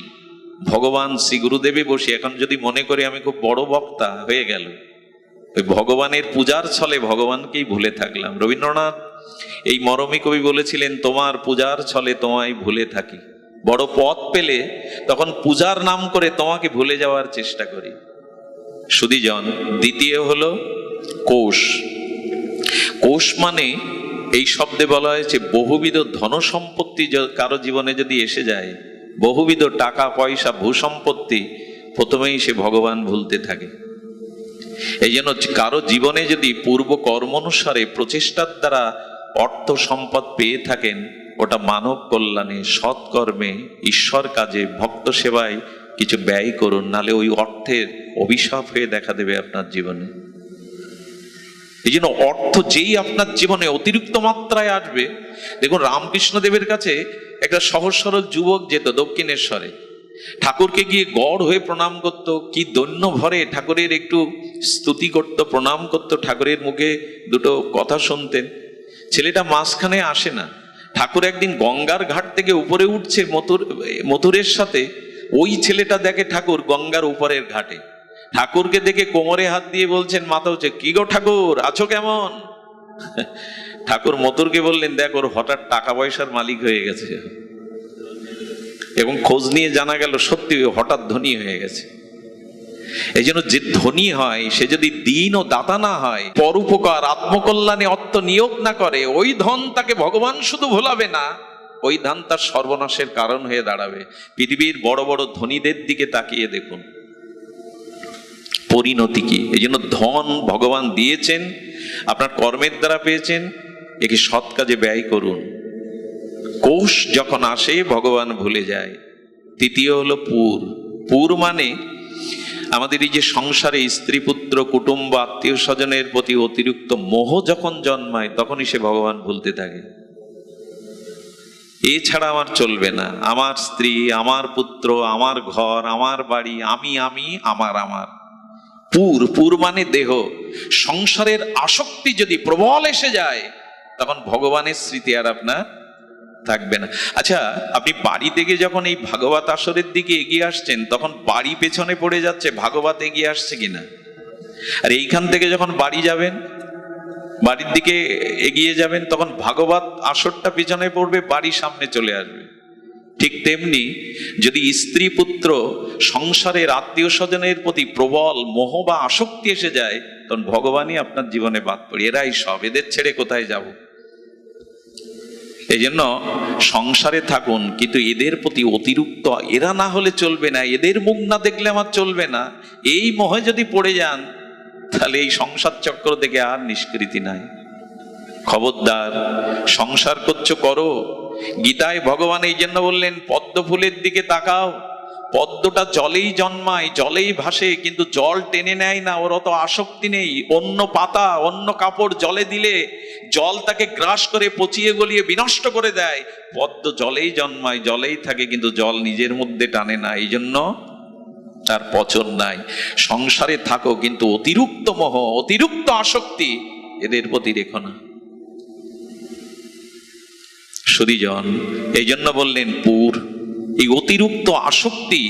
ভগবান শ্রী গুরুদেবে বসি। এখন যদি মনে করি আমি খুব বড় বক্তা, হয়ে গেল, ওই ভগবানের পূজার ছলে ভগবানকেই ভুলে থাকলাম। রবীন্দ্রনাথ এই মরমী কবি বলেছিলেন, তোমার পূজার ছলে তোমায় ভুলে থাকি। বড় পদ পেলে তখন পূজার নাম করে তোমাকে ভুলে যাওয়ার চেষ্টা করি। সুধীজন, দ্বিতীয় হলো কোষ। কোষ মানে এই শব্দে বলা হয়েছে বহুবিধ ধন সম্পত্তি কারো জীবনে যদি এসে যায়, বহুবিধ টাকা পয়সা, ভূসম্পত্তি, প্রথমেই সে ভগবান ভুলতে থাকে। এই জন্য কারো জীবনে যদি পূর্ব কর্ম অনুসারে প্রচেষ্টার দ্বারা অর্থ সম্পদ পেয়ে থাকেন, ওটা মানব কল্যাণে, সৎকর্মে, ঈশ্বর কাজে, ভক্ত সেবায় কিছু ব্যয় করুন, নালে ওই অর্থের অভিশাপ হয়ে দেখা দেবে আপনার জীবনে। এই জন্য অর্থ যেই আপনার জীবনে অতিরিক্ত মাত্রায় আসবে, দেখুন রামকৃষ্ণ দেবের কাছে একটা সহজ সরল যুবক যেত দক্ষিণেশ্বরে, ঠাকুরকে গিয়ে গড় হয়ে প্রণাম করত, কি দৈন্য ভরে ঠাকুরের একটু স্তুতি করত, প্রণাম করত, ঠাকুরের মুখে দুটো কথা শুনতেন। ছেলেটা মাঝখানে আসে না। ঠাকুর একদিন গঙ্গার ঘাট থেকে উপরে উঠছে মথুরের সাথে, ওই ছেলেটা দেখে ঠাকুর গঙ্গার উপরের ঘাটে। ঠাকুরকে দেখে কোমরে হাত দিয়ে বলছেন, মাথা উঠছে, কি গো ঠাকুর, আছো কেমন? ঠাকুর মথুরকে বললেন, দেখ ওর হঠাৎ টাকা পয়সার মালিক হয়ে গেছে, এবং খোঁজ নিয়ে জানা গেল সত্যি হঠাৎ ধনী হয়ে গেছে। এই জন্য যে ধনী হয়, সে যদি দিন ও দাতা না হয়, পরোপকার, আত্মকল্যাণে অর্থ নিয়োগ না করে, ওই ধন তাকে ভগবান শুধু ভোলাবে না, ওই ধন তার সর্বনাশের কারণ হয়ে দাঁড়াবে। পৃথিবীর বড় বড় ধনীদের দিকে তাকিয়ে দেখুন পরিণতি কি। এই জন্য ধন ভগবান দিয়েছেন, আপনার কর্মের দ্বারা পেয়েছেন, একে সৎ কাজে ব্যয় করুন। কোষ যখন আসে ভগবান ভুলে যায়। তৃতীয় হলো পুর। পুর মানে আমাদের এই যে সংসারে স্ত্রী, পুত্র, কুটুম্ব, আত্মীয় স্বজনের প্রতি অতিরিক্ত মোহ যখন জন্মায়, তখনই সে ভগবান ভুলতে থাকে। এছাড়া আমার চলবে না, আমার স্ত্রী, আমার পুত্র, আমার ঘর, আমার বাড়ি, আমি আমি, আমার আমার। পুর, পুর মানে দেহ। সংসারের আসক্তি যদি প্রবল এসে যায়, তখন ভগবানের স্মৃতি আর আপনার থাকবে না। আচ্ছা, আপনি বাড়ি থেকে যখন এই ভাগবত আসরের দিকে এগিয়ে আসছেন, তখন বাড়ি পেছনে পড়ে যাচ্ছে, ভাগবত এগিয়ে আসছে কিনা? আর এইখান থেকে যখন বাড়ি যাবেন, বাড়ির দিকে এগিয়ে যাবেন, তখন ভাগবত আসরটা পিছনে পড়বে, বাড়ি সামনে চলে আসবে। ঠিক তেমনি যদি স্ত্রী, পুত্র, সংসারের আত্মীয় স্বজনের প্রতি প্রবল মোহ বা আসক্তি এসে যায়, তখন ভগবানই আপনার জীবনে বাদ পড়ে। এরাই সব, এদের ছেড়ে কোথায় যাব? এই জন্য সংসারে থাকুন, কিন্তু এদের প্রতি অতিরিক্ত, এরা না হলে চলবে না, এদের মুখ না দেখলে আমার চলবে না, এই মোহে যদি পড়ে যান, তাহলে এই সংসার চক্র থেকে আর নিষ্কৃতি নাই। খবরদার, সংসার করছো করো। গীতায় ভগবান এই জন্য বললেন পদ্ম ফুলের দিকে তাকাও। পদ্মটা জলেই জন্মায়, জলেই ভাসে, কিন্তু জল টেনে নেয় না, ওর অত আসক্তি নেই। অন্য পাতা, অন্য কাপড় জলে দিলে জল তাকে গ্রাস করে পচিয়ে গলিয়ে বিনষ্ট করে দেয়। পদ্ম জলেই জন্মায়, জলেই থাকে, কিন্তু জল নিজের মধ্যে টানে না, এই জন্য তার পচন নাই। সংসারে থাকো, কিন্তু অতিরিক্ত মোহ, অতিরিক্ত আসক্তি এদের প্রতি রেখো না। সুধীজন এই জন্য বললেন পুর। এই অতিরিক্ত আসক্তি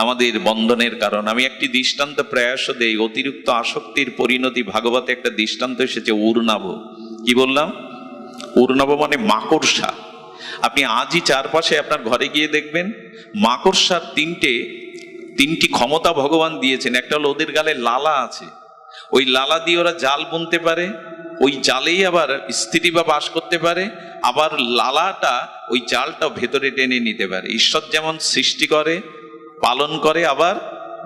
আমাদের বন্ধনের কারণ। আমি একটি দৃষ্টান্ত প্রয়াস দেই। অতিরিক্ত আসক্তির পরিণতি ভাগবতে একটা দৃষ্টান্ত এসেছে, উর্নাভ। কি বললাম? উর্নাভ মানে মাকড়সা। আপনি আজই চারপাশে আপনার ঘরে গিয়ে দেখবেন মাকড়সার তিনটি ক্ষমতা ভগবান দিয়েছেন। একটা হলো ওদের গালে লালা আছে, ওই লালা দিয়ে ওরা জাল বুনতে পারে, ওই জালেই আবার স্ত্রী বা বাস করতে পারে, আবার লালাটা ওই জালটা ভেতরে টেনে নিতে পারে। ঈশ্বর যেমন সৃষ্টি করে, পালন করে, আবার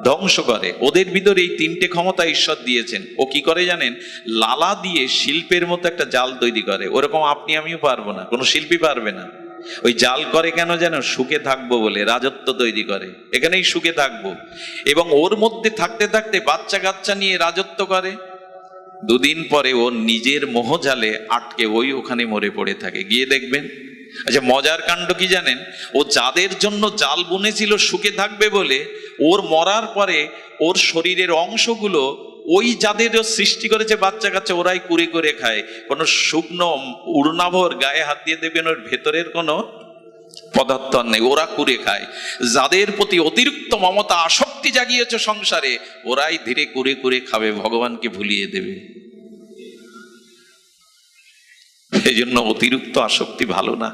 ধ্বংস করে, ওদের ভিতরে এই তিনটে ক্ষমতা ঈশ্বর দিয়েছেন। ও কি করে জানেন? লালা দিয়ে শিল্পের মতো একটা জাল তৈরি করে। ওরকম আপনি আমিও পারবো না, কোনো শিল্পী পারবে না। ওই জাল করে কেন জানো? সুখে থাকবো বলে, রাজত্ব তৈরি করে, এখানেই সুখে থাকবো। এবং ওর মধ্যে থাকতে থাকতে বাচ্চা কাচ্চা নিয়ে রাজত্ব করে। দুদিন পরে ওর নিজের মোহজালে আটকে ওই ওখানে মরে পড়ে থাকে, গিয়ে দেখবেন। আচ্ছা, মজার কাণ্ড কি জানেন? ও যাদের জন্য জাল বুনেছিল সুখে থাকবে বলে, ওর মরার পরে ওর শরীরের অংশগুলো ওই যাদের সৃষ্টি করেছে বাচ্চা কাচ্চা, ওরাই কুড়ে করে খায়। কোনো শুকনো উড়নাভর গায়ে হাত দিয়ে দেবেন, ওর ভেতরের কোনো পদার্থ নেই, ওরা কুড়ে খায়। যাদের প্রতি অতিরিক্ত মমতা আসক্তি জাগিয়েছে সংসারে, ওরাই ধীরে কুড়ে কুড়ে খাবে, ভগবানকে ভুলিয়ে দেবে। এই জন্য অতিরিক্ত আসক্তি ভালো না।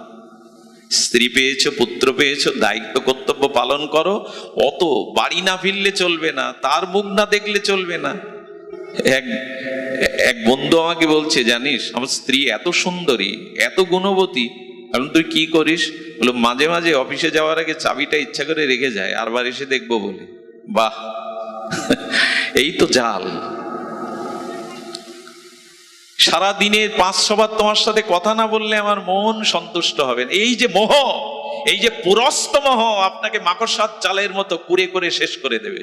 স্ত্রী পেয়েছো, পুত্র পেয়েছো, দায়িত্ব কর্তব্য পালন করো। অত বাড়ি না ফিরলে চলবে না, তার মুখ না দেখলে চলবে না। এক বন্ধু আমাকে বলছে, জানিস আমার স্ত্রী এত সুন্দরী, এত গুণবতী, কারণ তুই কি করিস? বলো, মাঝে মাঝে অফিসে যাওয়ার আগে চাবিটা ইচ্ছা করে রেখে যায়, আরবার এসে দেখবো বলে। বাহ, এই তো জাল। সারা দিনের 500 বার তোমার সাথে কথা না বললে আমার মন সন্তুষ্ট হবে না। এই যে মোহ, এই যে পুরস্ত মোহ আপনাকে মাকড়সার জালের মতো কুড়ে করে শেষ করে দেবে।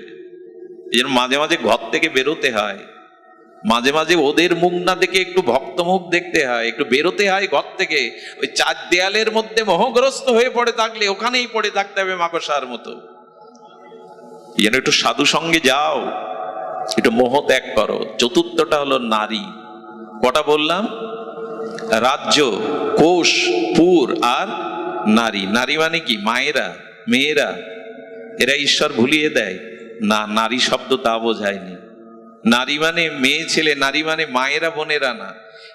এই জন্য মাঝে মাঝে ঘর থেকে বেরোতে হয়, মাঝে মাঝে ওদের মুখ না দেখে একটু ভক্ত মুখ দেখতে হয়, একটু বেরোতে হয় ঘর থেকে। ওই চার দেয়ালের মধ্যে মোহগ্রস্ত হয়ে পড়ে থাকলে ওখানেই পড়ে থাকতে হবে মাকড়সার মতো। এই জন্য একটু সাধু সঙ্গে যাও, একটু মোহ ত্যাগ করো। চতুর্থটা হলো নারী। কটা বললাম? রাজ্য, কোষ, পুর আর নারী। নারী মানে কি? মায়েরা, মেয়েরা, এরা ঈশ্বর ভুলিয়ে দেয় না। নারী শব্দ তা বোঝায়নি। নারী মানে মেয়ে ছেলে, নারী মানে মায়েরা বোনেরা না।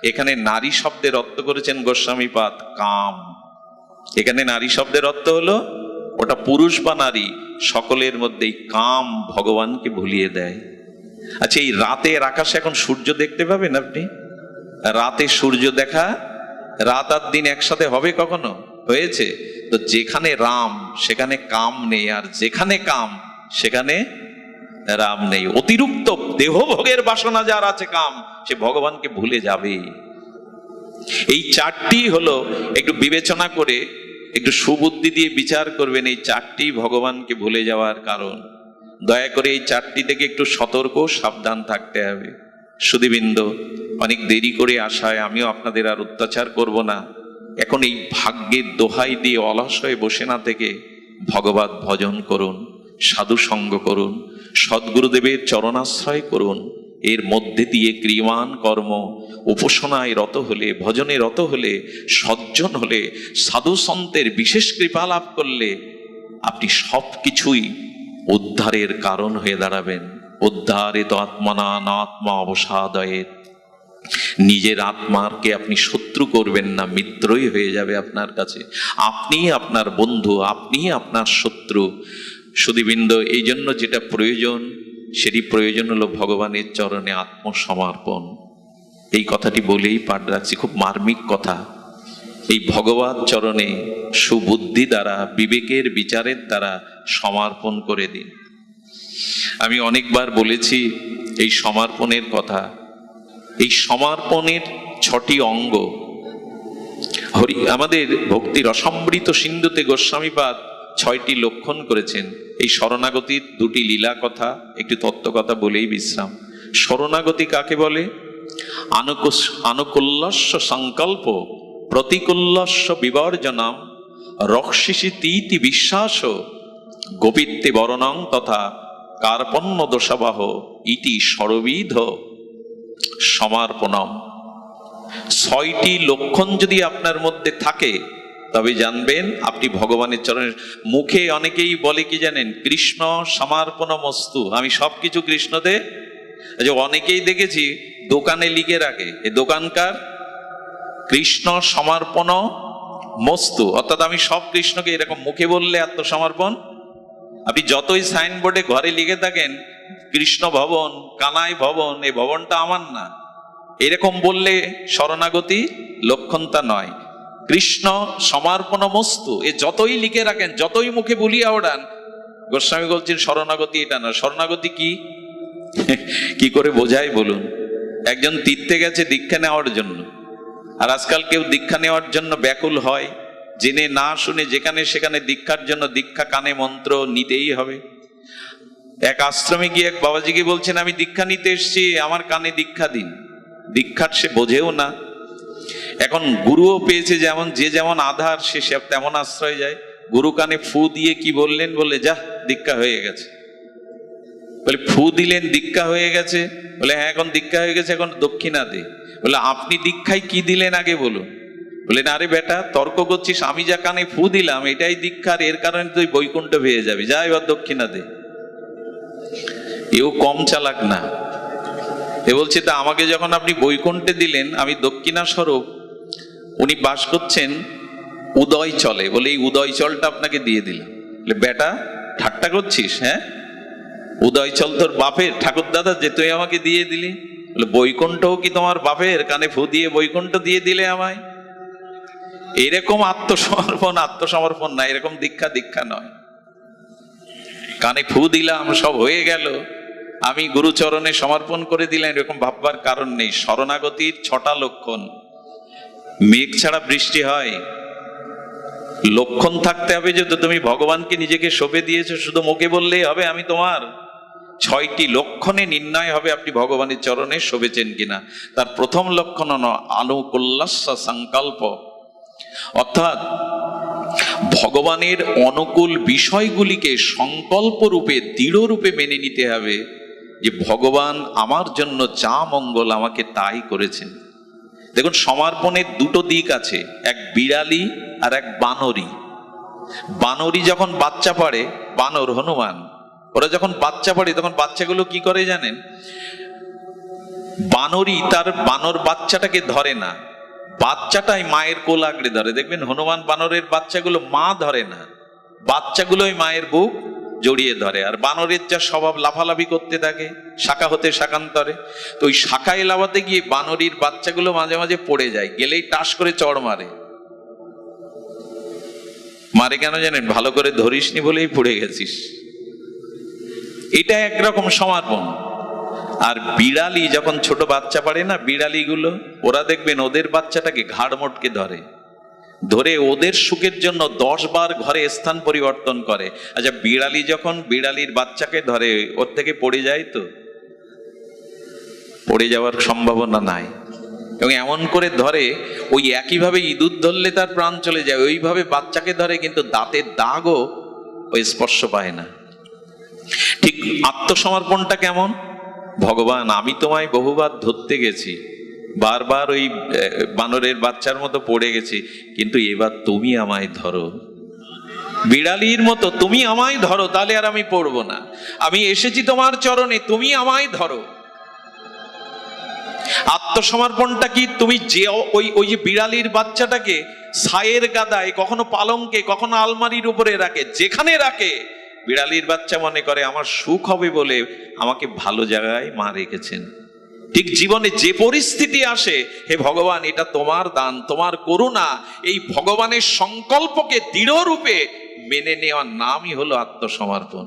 এখানে নারী শব্দের অর্থ করেছেন গোস্বামীপাদ কাম। এখানে নারী শব্দের অর্থ হলো ওটা পুরুষ বা নারী সকলের মধ্যেই কাম ভগবানকে ভুলিয়ে দেয়। আচ্ছা, এই রাতের আকাশে এখন সূর্য দেখতে পাবেন আপনি? রাতে সূর্য দেখা, রাত আর দিন একসাথে হবে কখনো? হয়েছে? তো যেখানে রাম সেখানে কাম নেই, আর যেখানে কাম সেখানে রাম নেই। অতিরিক্ত দেহভোগের বাসনা যার আছে কাম, সে ভগবানকে ভুলে যাবে। এই চারটি হলো, একটু বিবেচনা করে একটু সুবুদ্ধি দিয়ে বিচার করবেন, এই চারটি ভগবানকে ভুলে যাওয়ার কারণ। দয়া করে এই চারটি থেকে একটু সতর্ক সাবধান থাকতে হবে। সুধীবৃন্দ, অনেক দেরি করে আসায় আমিও আপনাদের আর অত্যাচার করব না। এখন এই ভাগ্যের দোহাই দিয়ে অলস হয়ে বসে না থেকে ভগবত ভজন করুন, সাধু সঙ্গ করুন, সদ্গুরুদেবের চরণাশ্রয় করুন। এর মধ্যে দিয়ে ক্রিয়মান কর্ম, উপাসনায় রত হলে, ভজনে রত হলে, সজ্জন হলে, সাধু সন্তের বিশেষ কৃপা লাভ করলে আপনি সবকিছুই উদ্ধারের কারণ হয়ে দাঁড়াবেন। উদ্ধারিত আত্মনা আত্মা অবসাদয়ে। নিজের আত্মাকে আপনি শত্রু করবেন না, মিত্রই হয়ে যাবে আপনার কাছে। আপনি আপনার বন্ধু, আপনি আপনার শত্রু। সুধীবৃন্দ, এই জন্য যেটা প্রয়োজন, সেটি প্রয়োজন হলো ভগবানের চরণে আত্মসমর্পণ। এই কথাটি বলেই পাঠ রাখছি, খুব মার্মিক কথা। এই ভগবত চরণে সুবুদ্ধি দ্বারা, বিবেকের বিচারের দ্বারা সমর্পণ করে দিন। আমি অনেকবার বলেছি এই সমর্পণের কথা। এই সমর্পণের 6টি অঙ্গ। হরি আমাদের ভক্তির অসমৃত সিন্ধুতে গোস্বামীপাদ 6টি লক্ষণ করেছেন। এই শরণাগতির 2টি লীলা কথা, একটি তত্ত্ব কথা বলেই বিশ্রাম। শরণাগতি কাকে বলে? আনুকূল্যস্য সংকল্প প্রতিকূল্যস্য বিবর্জনম রক্ষিষি তীতি বিশ্বাস গোপিত্বে বরণং তথা কার্পণ্য দোষাবাহ ইতি সর্ববিধ সমার্পণম। 6টি লক্ষণ যদি আপনার মধ্যে থাকে তবে জানবেন আপনি ভগবানের চরণে। মুখে অনেকেই বলে কি জানেন, কৃষ্ণ সমার্পণমস্তু, আমি সবকিছু কৃষ্ণতে। অনেকেই দেখেছি দোকানে লিখে রাখে এ দোকানকার কৃষ্ণ সমর্পণ মস্তু, অর্থাৎ আমি সব কৃষ্ণকে, এরকম মুখে বললে আত্মসমর্পণ। আপনি যতই সাইনবোর্ডে ঘরে লিখে থাকেন কৃষ্ণ ভবন, কানাই ভবন, এই ভবনটা আমার না, এরকম বললে শরণাগতি লক্ষণটা নয়। কৃষ্ণ সমর্পণ মস্তু এ যতই লিখে রাখেন, যতই মুখে বলিয়া ওড়ান, গোস্বামী বলছেন শরণাগতি এটা না। শরণাগতি কি কি করে বোঝায় বলুন? একজন তীর্থে গেছে দীক্ষা নেওয়ার জন্য, আর আজকাল কেউ দীক্ষা নেওয়ার জন্য ব্যাকুল হয়, জেনে না শুনে যেখানে সেখানে দীক্ষার জন্য দীক্ষা কানে মন্ত্র নিতেই হবে। এক আশ্রমে গিয়ে এক বাবাজিকে বলছেন আমি দীক্ষা নিতে এসেছি, আমার কানে দীক্ষা দিন। দীক্ষার সে বোঝেও না। এখন গুরুও পেয়েছে যেমন, যে যেমন আধার সে তেমন আশ্রয় যায়। গুরু কানে ফু দিয়ে কি বললেন, বলে যা দীক্ষা হয়ে গেছে। বলে ফু দিলেন দীক্ষা হয়ে গেছে? বলে হ্যাঁ এখন দীক্ষা হয়ে গেছে, এখন দক্ষিণা দে। বলে আপনি দীক্ষায় কি দিলেন আগে বলুন। বলে না রে বেটা, তর্ক করছিস, আমি যা কানে ফু দিলাম এটাই দীক্ষার, এর কারণে তুই বৈকুণ্ঠ পেয়ে যাবি, যা এবার দক্ষিণা দে। এও কম চালাক না। এ বলছে তা আমাকে যখন আপনি বৈকুণ্ঠে দিলেন, আমি দক্ষিণা স্বরূপ, উনি বাস করছেন উদয় চলে, বলে এই উদয় চলটা আপনাকে দিয়ে দিলাম। বলে বেটা ঠাট্টা করছিস? হ্যাঁ, উদয় চল তোর বাপের, ঠাকুর দাদা, যে তুই আমাকে দিয়ে দিলি। বলে বৈকুণ্ঠও কি তোমার বাপের? কানে ফু দিয়ে বৈকুণ্ঠ দিয়ে দিলে আমায়। এরকম আত্মসমর্পণ না, এরকম দীক্ষা নয়। কানে ফু দিলাম সব হয়ে গেল, আমি গুরুচরণে সমর্পণ করে দিলাম, এরকম ভাববার কারণ নেই। শরণাগতির 6টা লক্ষণ। মেঘ ছাড়া বৃষ্টি হয়, লক্ষণ থাকতে হবে যে তুমি ভগবানকে নিজেকে সঁপে দিয়েছো, শুধু মুখে বললেই হবে আমি তোমার। 6টি লক্ষণে নির্ণয় হবে আপনি ভগবানের চরণে শোভেছেন কিনা। তার প্রথম লক্ষণ হলো আনুকূল্যস্য সংকল্প, অর্থাৎ ভগবানের অনুকূল বিষয়গুলিকে সংকল্প রূপে, দৃঢ় রূপে মেনে নিতে হবে যে ভগবান আমার জন্য যা মঙ্গল আমাকে তাই করেছেন। দেখুন সমর্পণের 2টো দিক আছে, এক বিড়ালি আর এক বানরি। বানরি যখন বাচ্চা পাড়ে, বানর হনুমান, ওরা যখন বাচ্চা পাড়ে তখন বাচ্চাগুলো কি করে জানেন? বানরি তার বানর বাচ্চাটাকে ধরে না, বাচ্চাটাই মায়ের কোল আঁকড়ে ধরে। দেখবেন হনুমান বানরের বাচ্চাগুলো মা ধরে না, বাচ্চাগুলোই মায়ের বুক জড়িয়ে ধরে। আর বানরের যা স্বভাব, লাফালাফি করতে থাকে শাখা হতে শাখান্তরে, তো ওই শাখায় লাফাতে গিয়ে বানরির বাচ্চাগুলো মাঝে মাঝে পড়ে যায়, গেলেই টাস করে চড় মারে। মারে কেন জানেন? ভালো করে ধরিসনি বলেই পড়ে গেছিস। এটা একরকম সমর্পণ। আর বিড়ালি যখন ছোট বাচ্চা পারে না, বিড়ালিগুলো ওরা দেখবেন ওদের বাচ্চাটাকে ঘাড় মোটকে ধরে, ধরে ওদের সুখের জন্য 10 বার ঘরে স্থান পরিবর্তন করে। আচ্ছা বিড়ালি যখন বিড়ালির বাচ্চাকে ধরে, ওর থেকে পড়ে যায়? তো পড়ে যাওয়ার সম্ভাবনা নাই। এবং এমন করে ধরে, ওই একইভাবে ইঁদুর ধরলে তার প্রাণ চলে যায়, ওইভাবে বাচ্চাকে ধরে, কিন্তু দাঁতের দাগও ওই স্পর্শ পায় না। ঠিক আত্মসমর্পণটা কেমন? ভগবান আমি তোমায় বহুবার ধরতে গেছি, বারবার ওই বানরের বাচ্চার মতো পড়ে গেছি, কিন্তু এবার তুমি আমায় ধরো, বিড়ালির মতো তুমি আমায় ধরো, তাহলে আর আমি পড়বো না। আমি এসেছি তোমার চরণে, তুমি আমায় ধরো। আত্মসমর্পণটা কি? তুমি যে ওই যে বিড়ালির বাচ্চাটাকে ছায়ের গাদায়, কখনো পালঙ্কে, কখনো আলমারির উপরে রাখে, যেখানে রাখে বিড়ালির বাচ্চা মনে করে আমার সুখ হবে বলে আমাকে ভালো জায়গায় মা রেখেছেন। ঠিক জীবনে যে পরিস্থিতি আসে, হে ভগবান এটা তোমার দান, তোমার করুণা, এই ভগবানের সংকল্পকে দৃঢ় রূপে মেনে নেওয়ার নামই হলো আত্মসমর্পণ।